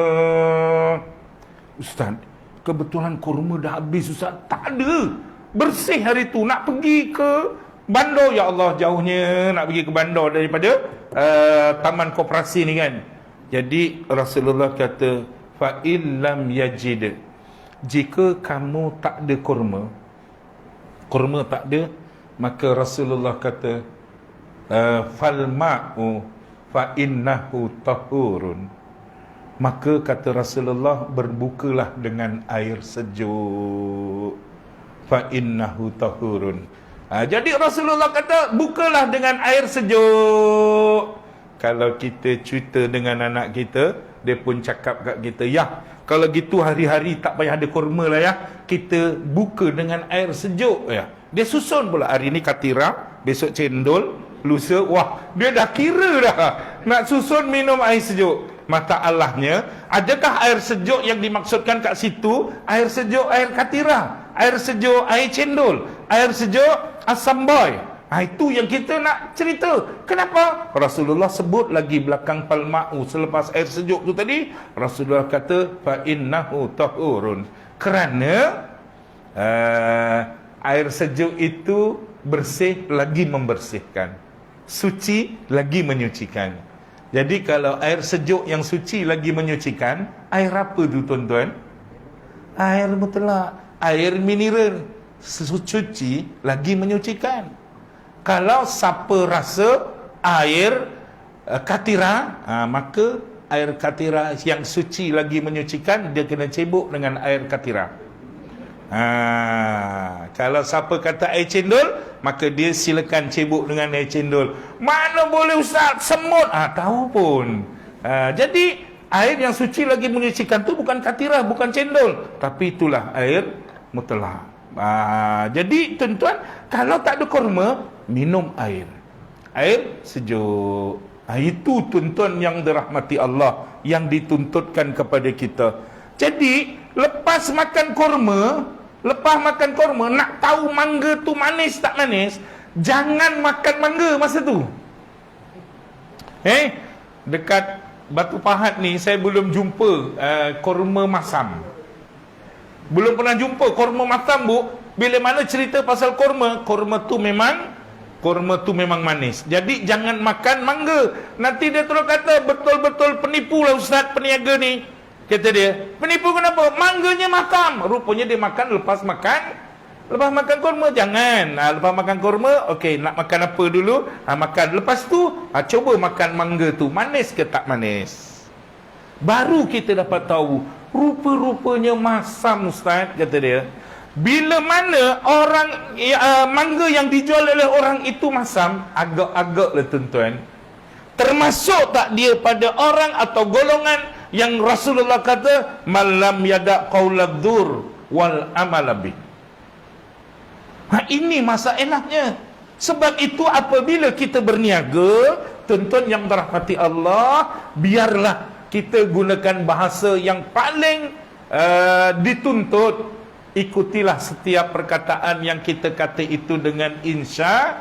Ustaz, kebetulan kurma dah habis Ustaz. Tak ada. Bersih hari tu, nak pergi ke Bandar, ya Allah jauhnya nak pergi ke Bandar daripada Taman Koperasi ni kan. Jadi Rasulullah kata fa illam yajid, jika kamu tak ada kurma tak ada, maka Rasulullah kata fal ma'u fa innahu tahurun, maka kata Rasulullah berbukalah dengan air sejuk, fa innahu tahurun. Jadi Rasulullah kata bukalah dengan air sejuk. Kalau kita cerita dengan anak kita, dia pun cakap kat kita, ya, kalau gitu hari-hari tak payah ada kurma lah ya, kita buka dengan air sejuk ya. Dia susun pula, hari ni katira, besok cendol, lusa, wah, dia dah kira dah nak susun minum air sejuk. Masalahnya, adakah air sejuk yang dimaksudkan kat situ air sejuk air katira, air sejuk air cendol, air sejuk asam boy? Itu yang kita nak cerita. Kenapa? Rasulullah sebut lagi belakang palma'u, selepas air sejuk tu tadi, Rasulullah kata fa innahu tahurun, kerana air sejuk itu bersih lagi membersihkan, suci lagi menyucikan. Jadi kalau air sejuk yang suci lagi menyucikan, air apa tu tuan-tuan? Air mutlak, air mineral, suci lagi menyucikan. Kalau siapa rasa air katira, maka air katira yang suci lagi menyucikan, dia kena cebok dengan air katira. Kalau siapa kata air cendol, maka dia silakan cebok dengan air cendol. Mana boleh Ustaz, semut. Tahu pun. Jadi air yang suci lagi menyucikan tu bukan katira, bukan cendol, tapi itulah air mutlak. Jadi tuan-tuan, kalau tak ada kurma, minum air sejuk. Itu tuan-tuan yang dirahmati Allah, yang dituntutkan kepada kita. Jadi lepas makan kurma, nak tahu mangga tu manis tak manis, jangan makan mangga masa tu. Dekat Batu Pahat ni saya belum jumpa kurma masam. Belum pernah jumpa kurma masam, Bu. Bila mana cerita pasal kurma tu memang manis. Jadi jangan makan mangga. Nanti dia terus kata betul-betul penipu lah Ustaz peniaga ni. Kata dia, penipu kenapa? Mangganya masam. Rupanya dia makan lepas makan kurma. Jangan. Lepas makan kurma, okey, nak makan apa dulu? Makan. Lepas tu, coba makan mangga tu. Manis ke tak manis? Baru kita dapat tahu. Rupa-rupanya masam Ustaz, kata dia. Bila mana orang mangga yang dijual oleh orang itu masam, agak-agak lah tuan-tuan. Termasuk tak dia pada orang atau golongan yang Rasulullah kata malam yada qauladzur wal amalabi. Ini masalahnya. Sebab itu apabila kita berniaga, tuan-tuan yang dirahmati Allah, biarlah kita gunakan bahasa yang paling dituntut. Ikutilah setiap perkataan yang kita kata itu dengan insya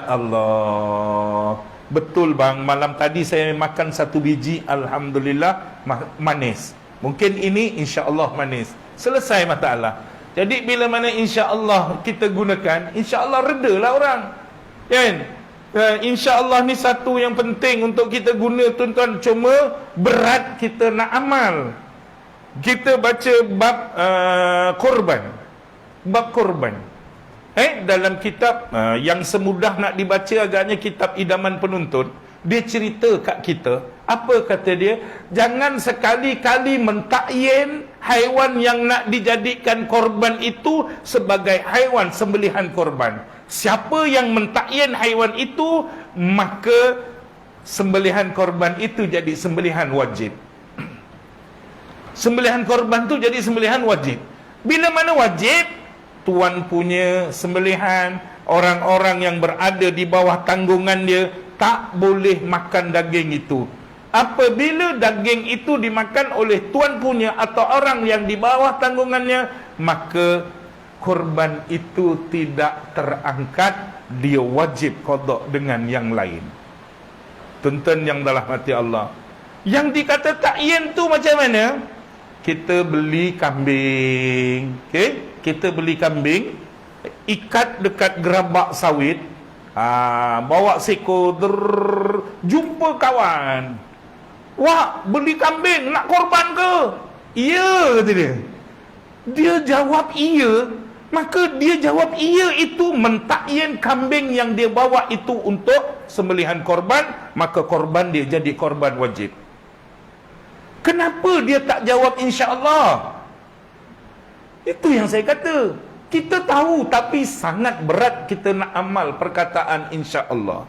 Allah. Betul bang, malam tadi saya makan 1 biji, alhamdulillah manis. Mungkin ini insya Allah manis. Selesai masalah. Jadi bila mana insya Allah kita gunakan, insya Allah redalah orang. Kan? InsyaAllah ni satu yang penting untuk kita guna tuan-tuan. Cuma berat kita nak amal. Kita baca bab korban. Bab korban. Dalam kitab yang semudah nak dibaca agaknya kitab Idaman Penuntut. Dia cerita kat kita. Apa kata dia? Jangan sekali-kali mentakyin haiwan yang nak dijadikan korban itu sebagai haiwan sembelihan korban. Siapa yang mentakyin haiwan itu, maka sembelihan korban itu jadi sembelihan wajib. Sembelihan korban tu jadi sembelihan wajib. Bila mana wajib? Tuan punya sembelihan, orang-orang yang berada di bawah tanggungan dia tak boleh makan daging itu. Apabila daging itu dimakan oleh tuan punya atau orang yang di bawah tanggungannya, maka korban itu tidak terangkat, dia wajib qada dengan yang lain. Tuan-tuan yang dalam hati Allah, yang dikata takyin tu macam mana? Kita beli kambing, kita beli kambing, ikat dekat gerabak sawit, bawa seko, jumpa kawan, wah beli kambing nak korban ke? Iya, kata dia. Dia jawab iya. Maka dia jawab iya itu mentakyin kambing yang dia bawa itu untuk sembelihan korban, maka korban dia jadi korban wajib. Kenapa dia tak jawab insya-Allah? Itu yang saya kata. Kita tahu tapi sangat berat kita nak amal perkataan insya-Allah.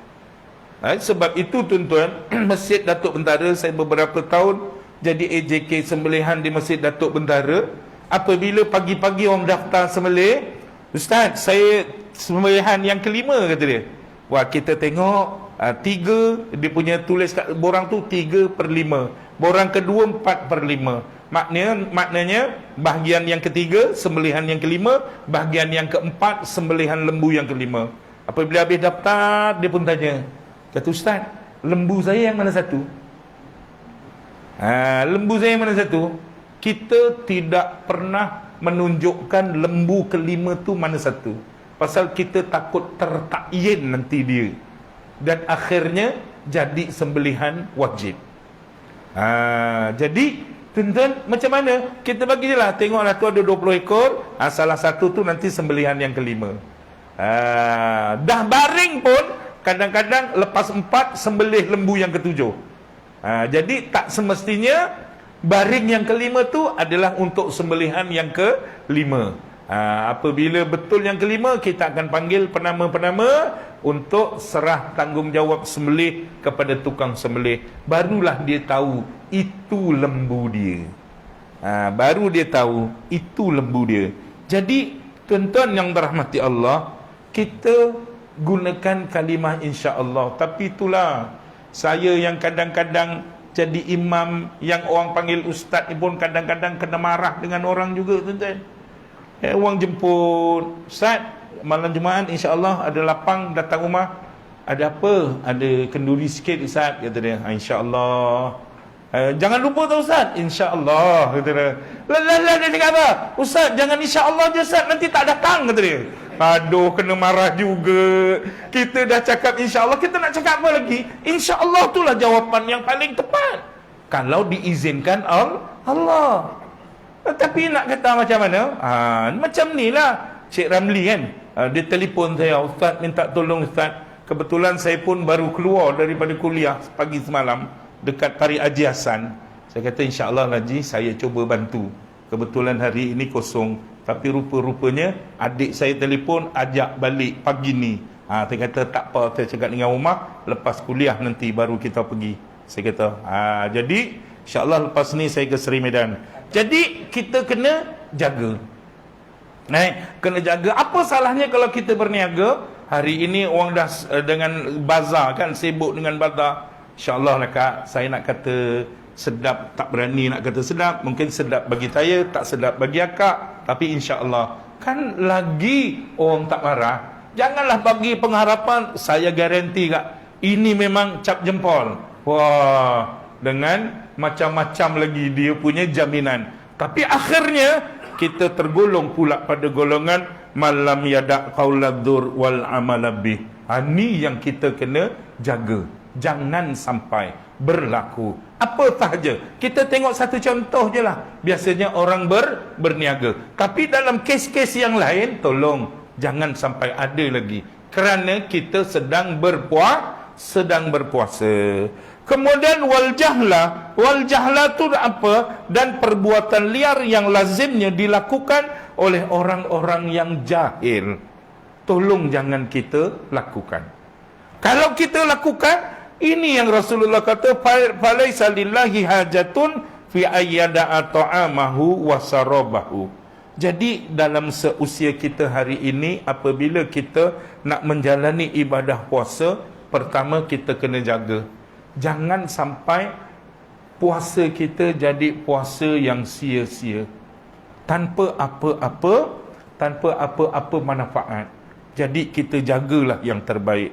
Sebab itu tuan-tuan, Masjid Datuk Bentara, saya beberapa tahun jadi AJK sembelihan di Masjid Datuk Bentara. Apabila pagi-pagi orang daftar sembelih, Ustaz, saya sembelihan yang kelima, kata dia. Wah, kita tengok 3, dia punya tulis kat borang tu 3/5, borang kedua 4/5. Maknanya bahagian yang ketiga sembelihan yang kelima, bahagian yang keempat sembelihan lembu yang kelima. Apabila habis daftar, dia pun tanya, kata Ustaz, lembu saya yang mana satu? Lembu saya yang mana satu? Kita tidak pernah menunjukkan lembu kelima tu mana satu, pasal kita takut tertakyin nanti dia, dan akhirnya jadi sembelihan wajib. Jadi tuan-tuan, macam mana? Kita bagi dia lah, tengoklah tu ada 20 ekor, salah satu tu nanti sembelihan yang kelima. Dah baring pun kadang-kadang lepas 4 sembelih lembu yang ketujuh. Jadi tak semestinya baring yang kelima tu adalah untuk sembelihan yang kelima. Apabila betul yang kelima, kita akan panggil penama-penama untuk serah tanggungjawab sembelih kepada tukang sembelih. Barulah dia tahu itu lembu dia. Baru dia tahu itu lembu dia. Jadi tuan-tuan yang dirahmati Allah, kita gunakan kalimah insya-Allah. Tapi itulah, saya yang kadang-kadang jadi imam, yang orang panggil ustaz ni pun kadang-kadang kena marah dengan orang juga, tuan-tuan. Orang jemput, Ustaz, malam Jumaat insya-Allah ada lapang datang rumah. Ada apa? Ada kenduri sikit Ustaz, kata dia. InsyaAllah. Jangan lupa tau Ustaz. InsyaAllah, kata dia. Lah, dia cakap apa? Ustaz, jangan insya-Allah je Ustaz, nanti tak datang, kata dia. Aduh, kena marah juga. Kita dah cakap insya-Allah, kita nak cakap apa lagi? InsyaAllah itulah jawapan yang paling tepat, kalau diizinkan Allah. Tapi nak kata macam mana? Macam ni lah Cik Ramli kan, dia telefon saya, Ustaz minta tolong Ustaz, kebetulan saya pun baru keluar daripada kuliah pagi semalam dekat Tarik Haji Hassan. Saya kata insya-Allah Haji, saya cuba bantu. Kebetulan hari ini kosong, tapi rupa-rupanya adik saya telefon ajak balik pagi ni. Saya kata tak apa, saya cakap dengan rumah, lepas kuliah nanti baru kita pergi. Saya kata jadi insya-Allah lepas ni saya ke Seri Medan. Jadi kita kena jaga. Kena jaga. Apa salahnya kalau kita berniaga? Hari ini orang dah dengan bazar kan, sibuk dengan bazar. InsyaAllah lah Kak, saya nak kata sedap, tak berani nak kata sedap. Mungkin sedap bagi saya, tak sedap bagi akak. Tapi insyaAllah, kan lagi orang tak marah. Janganlah bagi pengharapan, saya garanti Kak, ini memang cap jempol. Wah, dengan macam-macam lagi dia punya jaminan. Tapi akhirnya kita tergolong pula pada golongan malam yada' qauladzur wal amalabih. Ni yang kita kena jaga. Jangan sampai berlaku. Apa sahaja. Kita tengok satu contoh je lah. Biasanya orang berniaga. Tapi dalam kes-kes yang lain, tolong jangan sampai ada lagi. Kerana kita sedang berpuasa. Kemudian wal jahla tu apa? Dan perbuatan liar yang lazimnya dilakukan oleh orang-orang yang jahil. Tolong jangan kita lakukan. Kalau kita lakukan, ini yang Rasulullah kata, falaisa lillahi hajatun fi ayyada'a ta'amahu wa sarabahu. Jadi dalam seusia kita hari ini, apabila kita nak menjalani ibadah puasa, pertama kita kena jaga. Jangan sampai puasa kita jadi puasa yang sia-sia, tanpa apa-apa manfaat. Jadi kita jagalah yang terbaik.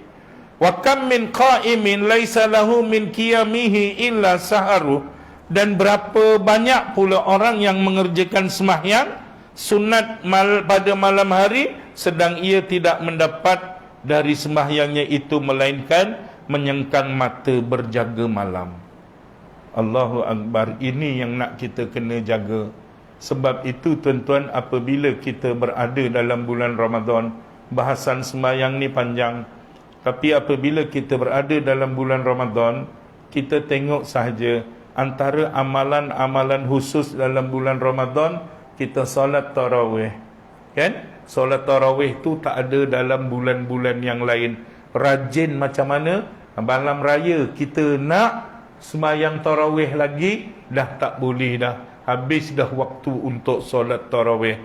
Wa kam min qa'imin laisa lahu min qiyamihi illa saharu. Dan berapa banyak pula orang yang mengerjakan sembahyang sunat pada malam hari, sedang ia tidak mendapat dari sembahyangnya itu melainkan menyengkang mata berjaga malam. Allahu Akbar. Ini yang nak kita kena jaga. Sebab itu tuan-tuan, apabila kita berada dalam bulan Ramadan, bahasan sembahyang ni panjang, tapi apabila kita berada dalam bulan Ramadan, kita tengok sahaja antara amalan-amalan khusus dalam bulan Ramadan, kita solat tarawih. Kan? Solat tarawih tu tak ada dalam bulan-bulan yang lain. Rajin macam mana? Malam raya kita nak sembahyang tarawih lagi, dah tak boleh dah. Habis dah waktu untuk solat tarawih.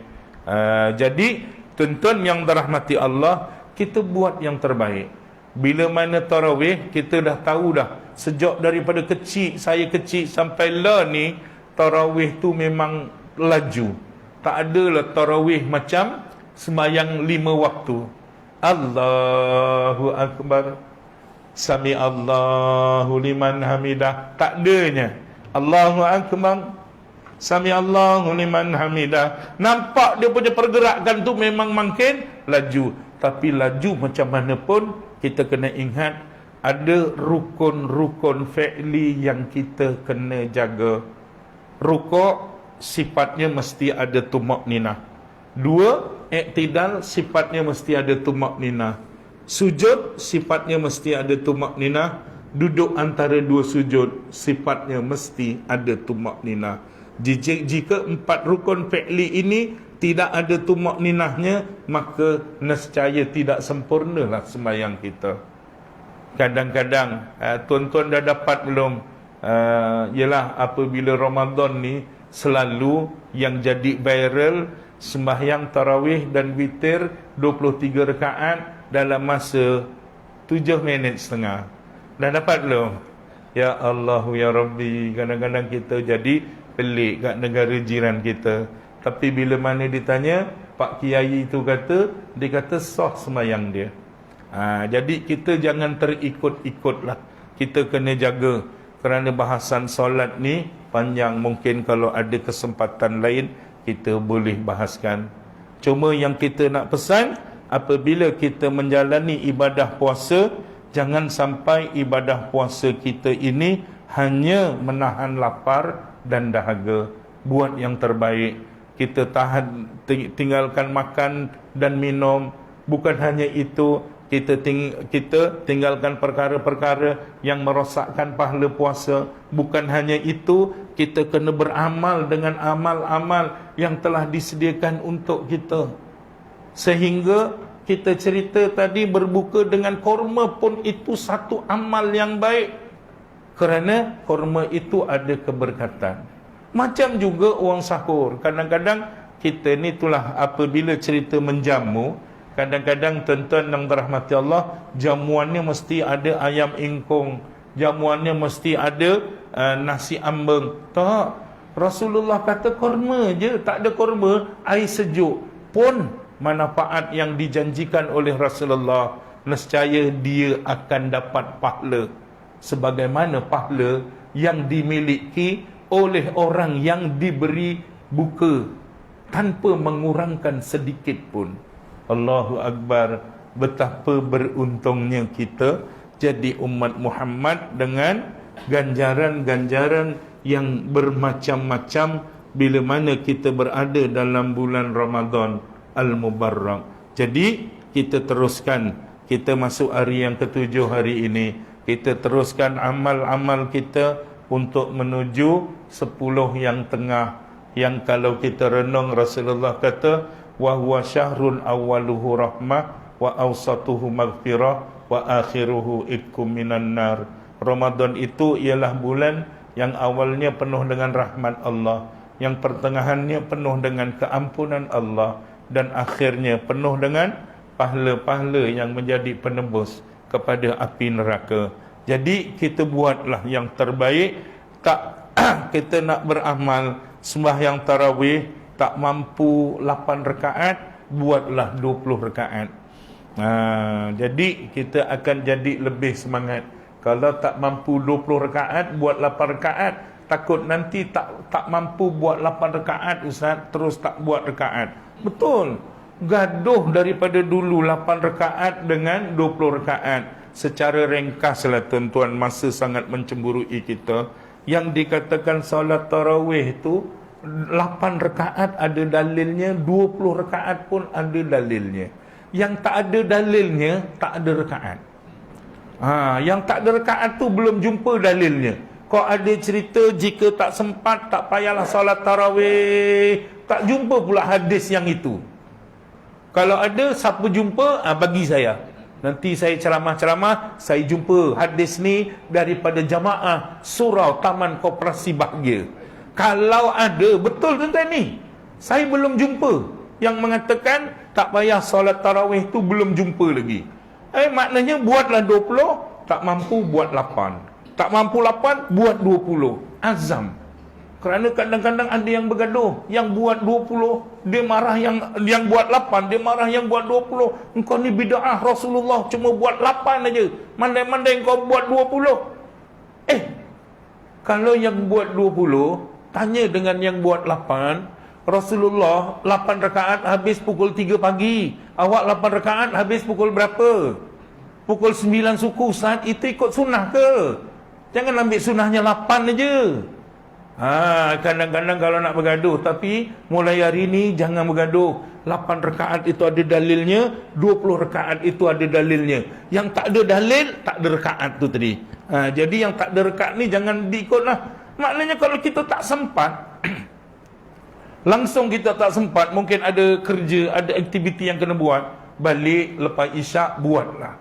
Jadi tuan-tuan yang dirahmati Allah, kita buat yang terbaik. Bila mana tarawih, kita dah tahu dah. Sejak daripada kecil, saya kecil sampai lah ni, tarawih tu memang laju. Tak adalah tarawih macam sembahyang 5 waktu. Allahu Akbar, Sami Allahu liman hamidah. Tak adanya. Allahu Akbar, Sami Allahu liman hamidah. Nampak dia punya pergerakan tu memang makin laju. Tapi laju macam mana pun, kita kena ingat ada rukun-rukun fi'li yang kita kena jaga. Rukuk sifatnya mesti ada tumak-ninah. 2, iktidal sifatnya mesti ada tumak-ninah. Sujud sifatnya mesti ada tumak-ninah. Duduk antara 2 sujud sifatnya mesti ada tumak-ninah. Jika 4 rukun fi'li ini tidak ada tumak-ninahnya, maka nescaya tidak sempurnalah sembahyang kita. Kadang-kadang tuan-tuan dah dapat belum? Ialah apabila Ramadan ni selalu yang jadi viral sembahyang tarawih dan witir 23 rakaat dalam masa 7 minit setengah. Dah dapat belum? Ya Allah ya Rabbi, kadang-kadang kita jadi pelik kat negara jiran kita. Tapi bila mana ditanya, Pak Kiai itu kata, dia kata sah sembahyang dia. Jadi kita jangan terikut-ikutlah. Kita kena jaga. Kerana bahasan solat ni panjang. Mungkin kalau ada kesempatan lain, kita boleh bahaskan. Cuma yang kita nak pesan, apabila kita menjalani ibadah puasa, jangan sampai ibadah puasa kita ini hanya menahan lapar dan dahaga. Buat yang terbaik. Kita tahan, tinggalkan makan dan minum. Bukan hanya itu, kita tinggalkan perkara-perkara yang merosakkan pahala puasa. Bukan hanya itu, kita kena beramal dengan amal-amal yang telah disediakan untuk kita. Sehingga kita cerita tadi, berbuka dengan korma pun itu satu amal yang baik. Kerana korma itu ada keberkatan. Macam juga orang sahur. Kadang-kadang kita ni itulah, apabila cerita menjamu, kadang-kadang tuan-tuan yang dirahmati Allah, jamuannya mesti ada ayam ingkung, jamuannya mesti ada nasi ambeng. Tak, Rasulullah kata korma je. Tak ada korma, air sejuk pun manfaat yang dijanjikan oleh Rasulullah, nescaya dia akan dapat pahala sebagaimana pahala yang dimiliki oleh orang yang diberi buka tanpa mengurangkan sedikit pun. Allahu Akbar. betapa beruntungnya kita jadi umat Muhammad dengan ganjaran-ganjaran yang bermacam-macam bila mana kita berada dalam bulan Ramadan Al-Mubarak. Jadi kita teruskan, kita masuk hari yang ketujuh hari ini, kita teruskan amal-amal kita untuk menuju 10 yang tengah, yang kalau kita renung Rasulullah kata wa huwa syahrun awwaluhu rahmah wa awsatuhu maghfirah wa akhiruhu itkum minan nar. Ramadan itu ialah bulan yang awalnya penuh dengan rahmat Allah, yang pertengahannya penuh dengan keampunan Allah, dan akhirnya penuh dengan pahala-pahala yang menjadi penebus kepada api neraka. Jadi kita buatlah yang terbaik. Tak kita nak beramal sembahyang tarawih tak mampu 8 rakaat, buatlah 20 rakaat. Jadi kita akan jadi lebih semangat. Kalau tak mampu 20 rakaat, buat 8 rakaat. Takut nanti tak mampu buat 8 rakaat, Ustaz, terus tak buat rakaat. Betul. Gaduh daripada dulu 8 rakaat dengan 20 rakaat. Secara ringkaslah tuan-tuan, masa sangat mencemburui kita. Yang dikatakan solat tarawih itu 8 rakaat ada dalilnya, 20 rakaat pun ada dalilnya. Yang tak ada dalilnya, tak ada rakaat. Yang tak ada rakaat tu belum jumpa dalilnya. Kau ada cerita jika tak sempat, tak payahlah solat tarawih. Tak jumpa pula hadis yang itu. Kalau ada, siapa jumpa, bagi saya. Nanti saya ceramah-ceramah, saya jumpa hadis ni daripada jamaah surau Taman Koperasi Bahagia. Kalau ada, betul tuan-tuan ni, saya belum jumpa yang mengatakan tak payah solat tarawih tu, belum jumpa lagi. Maknanya buatlah 20, tak mampu buat 8. Tak mampu 8, buat 20. Azam. Kerana kadang-kadang ada yang bergaduh, yang buat 20, dia marah yang buat 8, dia marah yang buat 20. Engkau ni bid'ah, Rasulullah cuma buat 8 aja. Mandai-mandai engkau buat 20. Kalau yang buat 20, tanya dengan yang buat 8. Rasulullah 8 rakaat habis pukul 3 pagi. Awak 8 rakaat habis pukul berapa? Pukul 9 suku. Saat itu ikut sunnah ke? Jangan ambil sunnahnya 8 aja. Kadang-kadang kalau nak bergaduh, tapi mulai hari ini jangan bergaduh. 8 rakaat itu ada dalilnya, 20 rakaat itu ada dalilnya. Yang tak ada dalil, tak ada rakaat tu tadi. Jadi yang tak ada rakaat ni jangan diikutlah. Maknanya kalau kita tak sempat langsung kita tak sempat, mungkin ada kerja, ada aktiviti yang kena buat, balik lepas isyak buatlah.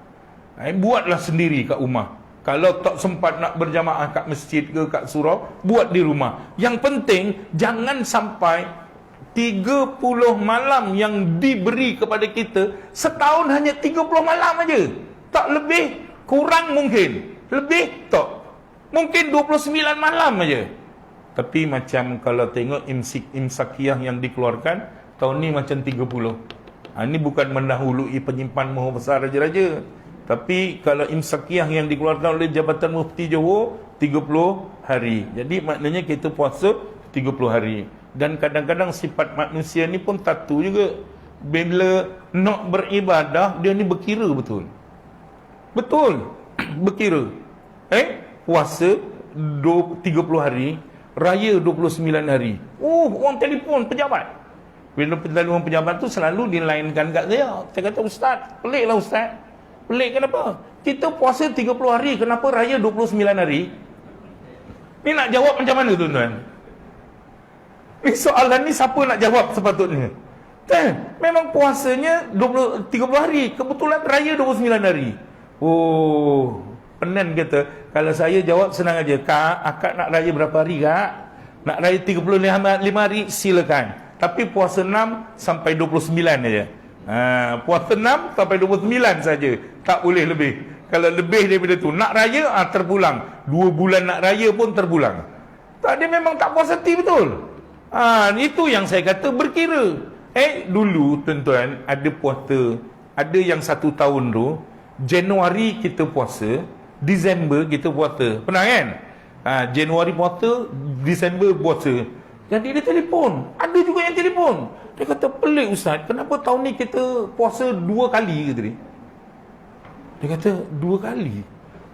Buatlah sendiri kat rumah. Kalau tak sempat nak berjamaah kat masjid ke kat surau, buat di rumah. Yang penting jangan sampai 30 malam yang diberi kepada kita, setahun hanya 30 malam aja. Tak lebih, kurang mungkin. Lebih tak. Mungkin 29 malam aja. Tapi macam kalau tengok imsakiyah yang dikeluarkan tahun ni macam 30. Ini bukan mendahului penyimpan mahu besar raja-raja. Tapi kalau imsakiyah yang dikeluarkan oleh Jabatan Mufti Johor 30 hari. Jadi maknanya kita puasa 30 hari. Dan kadang-kadang sifat manusia ni pun tatu juga. Bila nak beribadah, dia ni berkira betul. Betul. Berkira. Puasa 30 hari, raya 29 hari. Orang telefon pejabat. Bila telefon pejabat tu selalu dilainkan kat saya. Saya kata, Ustaz, peliklah Ustaz. Pelik kenapa? Kita puasa 30 hari, kenapa raya 29 hari? Ni nak jawab macam mana tuan-tuan? Ni soalan ni siapa nak jawab sepatutnya? Memang puasanya 30 hari, kebetulan raya 29 hari. Penan kata. Kalau saya jawab senang aja. Kak, akak nak raya berapa hari kak? Nak raya 35 hari, silakan. Tapi puasa 6 sampai 29 aja. Puasa 6 sampai 29 saja. Tak boleh lebih. Kalau lebih daripada tu, nak raya, terpulang. 2 bulan nak raya pun terpulang. Dia memang tak puas hati betul. Itu yang saya kata berkira. Dulu tuan-tuan, ada puasa. Ada yang 1 tahun tu, Januari kita puasa, Disember kita puasa. Pernah kan? Januari puasa, Disember puasa. Jadi dia telefon. Ada juga yang telefon. Dia kata, pelik Ustaz, kenapa tahun ni kita puasa 2 kali ke tadi? Dia kata, 2 kali.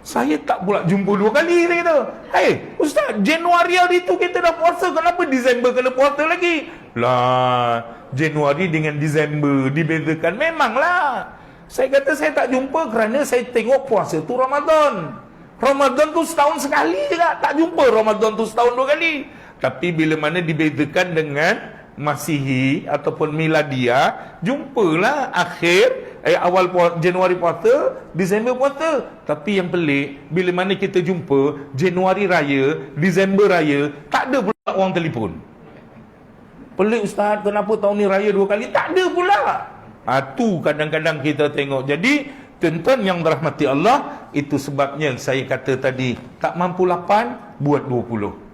Saya tak pula jumpa 2 kali. Dia kata, Ustaz, Januari hari tu kita dah puasa, kenapa Disember kena puasa lagi? Lah, Januari dengan Disember dibezakan. Memanglah. Saya kata saya tak jumpa kerana saya tengok puasa tu Ramadan. Ramadan tu setahun sekali je tak? Tak jumpa Ramadan tu setahun 2 kali. Tapi bila mana dibezakan dengan Masihi ataupun Miladiah, jumpalah awal Januari puasa, Disember puasa. Tapi yang pelik, bila mana kita jumpa Januari raya, Disember raya, tak ada pula orang telefon. Pelik Ustaz, kenapa tahun ni raya 2 kali? Tak ada pula. Tu kadang-kadang kita tengok. Jadi tuan-tuan yang dirahmati Allah, itu sebabnya saya kata tadi, tak mampu 8, buat 20.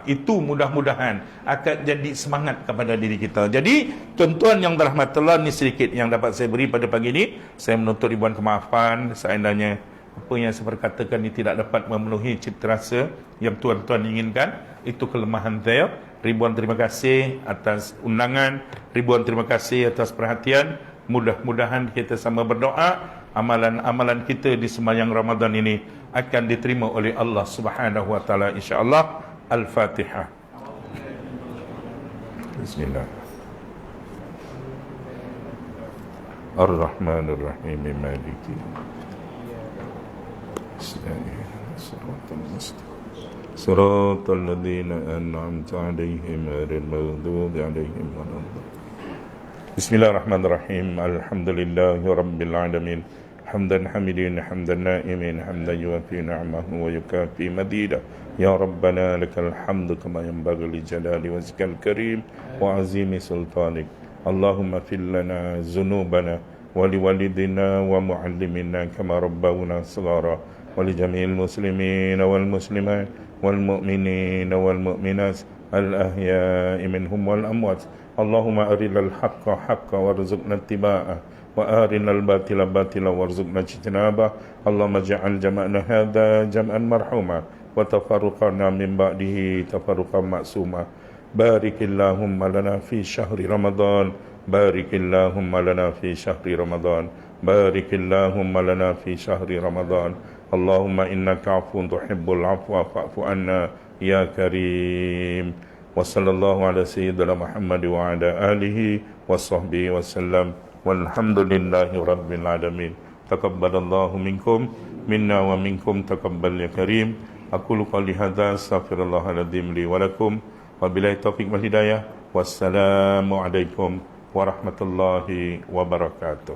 Itu mudah-mudahan akan jadi semangat kepada diri kita. Jadi tuan-tuan yang dirahmati Allah, ni sedikit yang dapat saya beri pada pagi ini. Saya menuntut ribuan kemaafan seandainya apa yang saya perkatakan ini tidak dapat memenuhi cita rasa yang tuan-tuan inginkan. Itu kelemahan saya. Ribuan terima kasih atas undangan, ribuan terima kasih atas perhatian. Mudah-mudahan kita sama berdoa, amalan-amalan kita di sembahyang Ramadan ini akan diterima oleh Allah Subhanahu wa taala insya-Allah. Al-Fatihah. Bismillah. Ar-Rahmanir Rahim, Maliki. Siratal ladzina an'amta 'alaihim ghairil maghdubi 'alaihim waladdallin. Bismillahirrahmanirrahim. Alhamdulillahi rabbil alamin. Hamdan hamidin, hamdan na'imin, hamdan yuwafi ni'amahu wa yukafi madida. Ya Rabbana lakal hamdu kama yanbaghi li jalali wajhikal karim wa azimi sultanik. Allahumma fil lana dhunubana wa liwalidina wa muallimina kama rabbawna saghara wa li jami'il muslimina wal muslimat wal mu'minina wal mu'minat al ahya'i minhum wal amwat. Allahumma arinal haqqa haqqa warzuqna ittiba'ah wa arinal batila batila warzuqna ijtinabah. Allahumma ja'al jama'na hadha jam'an marhuma wa tafarruqana min ba'dihi tafarruqan ma'suma. Barikillahumma lana fi syahri Ramadan, barikillahumma lana fi syahri Ramadan, barikillahumma lana fi syahri Ramadan. Allahumma innaka 'afuwun tuhibbul 'afwa fa'fu anna ya karim. Wa sallallahu ala sayyidina Muhammad wa ala alihi wa sahbihi wa sallam. Walhamdulillahi rabbil alamin. Taqabbalallahu minkum minna wa minkum taqabbal ya karim. Aqulu qali hadza astaghfirullahal adzim li wa lakum. Wabillahi taufiq wal hidayah. Wassalamu alaikum warahmatullahi wabarakatuh.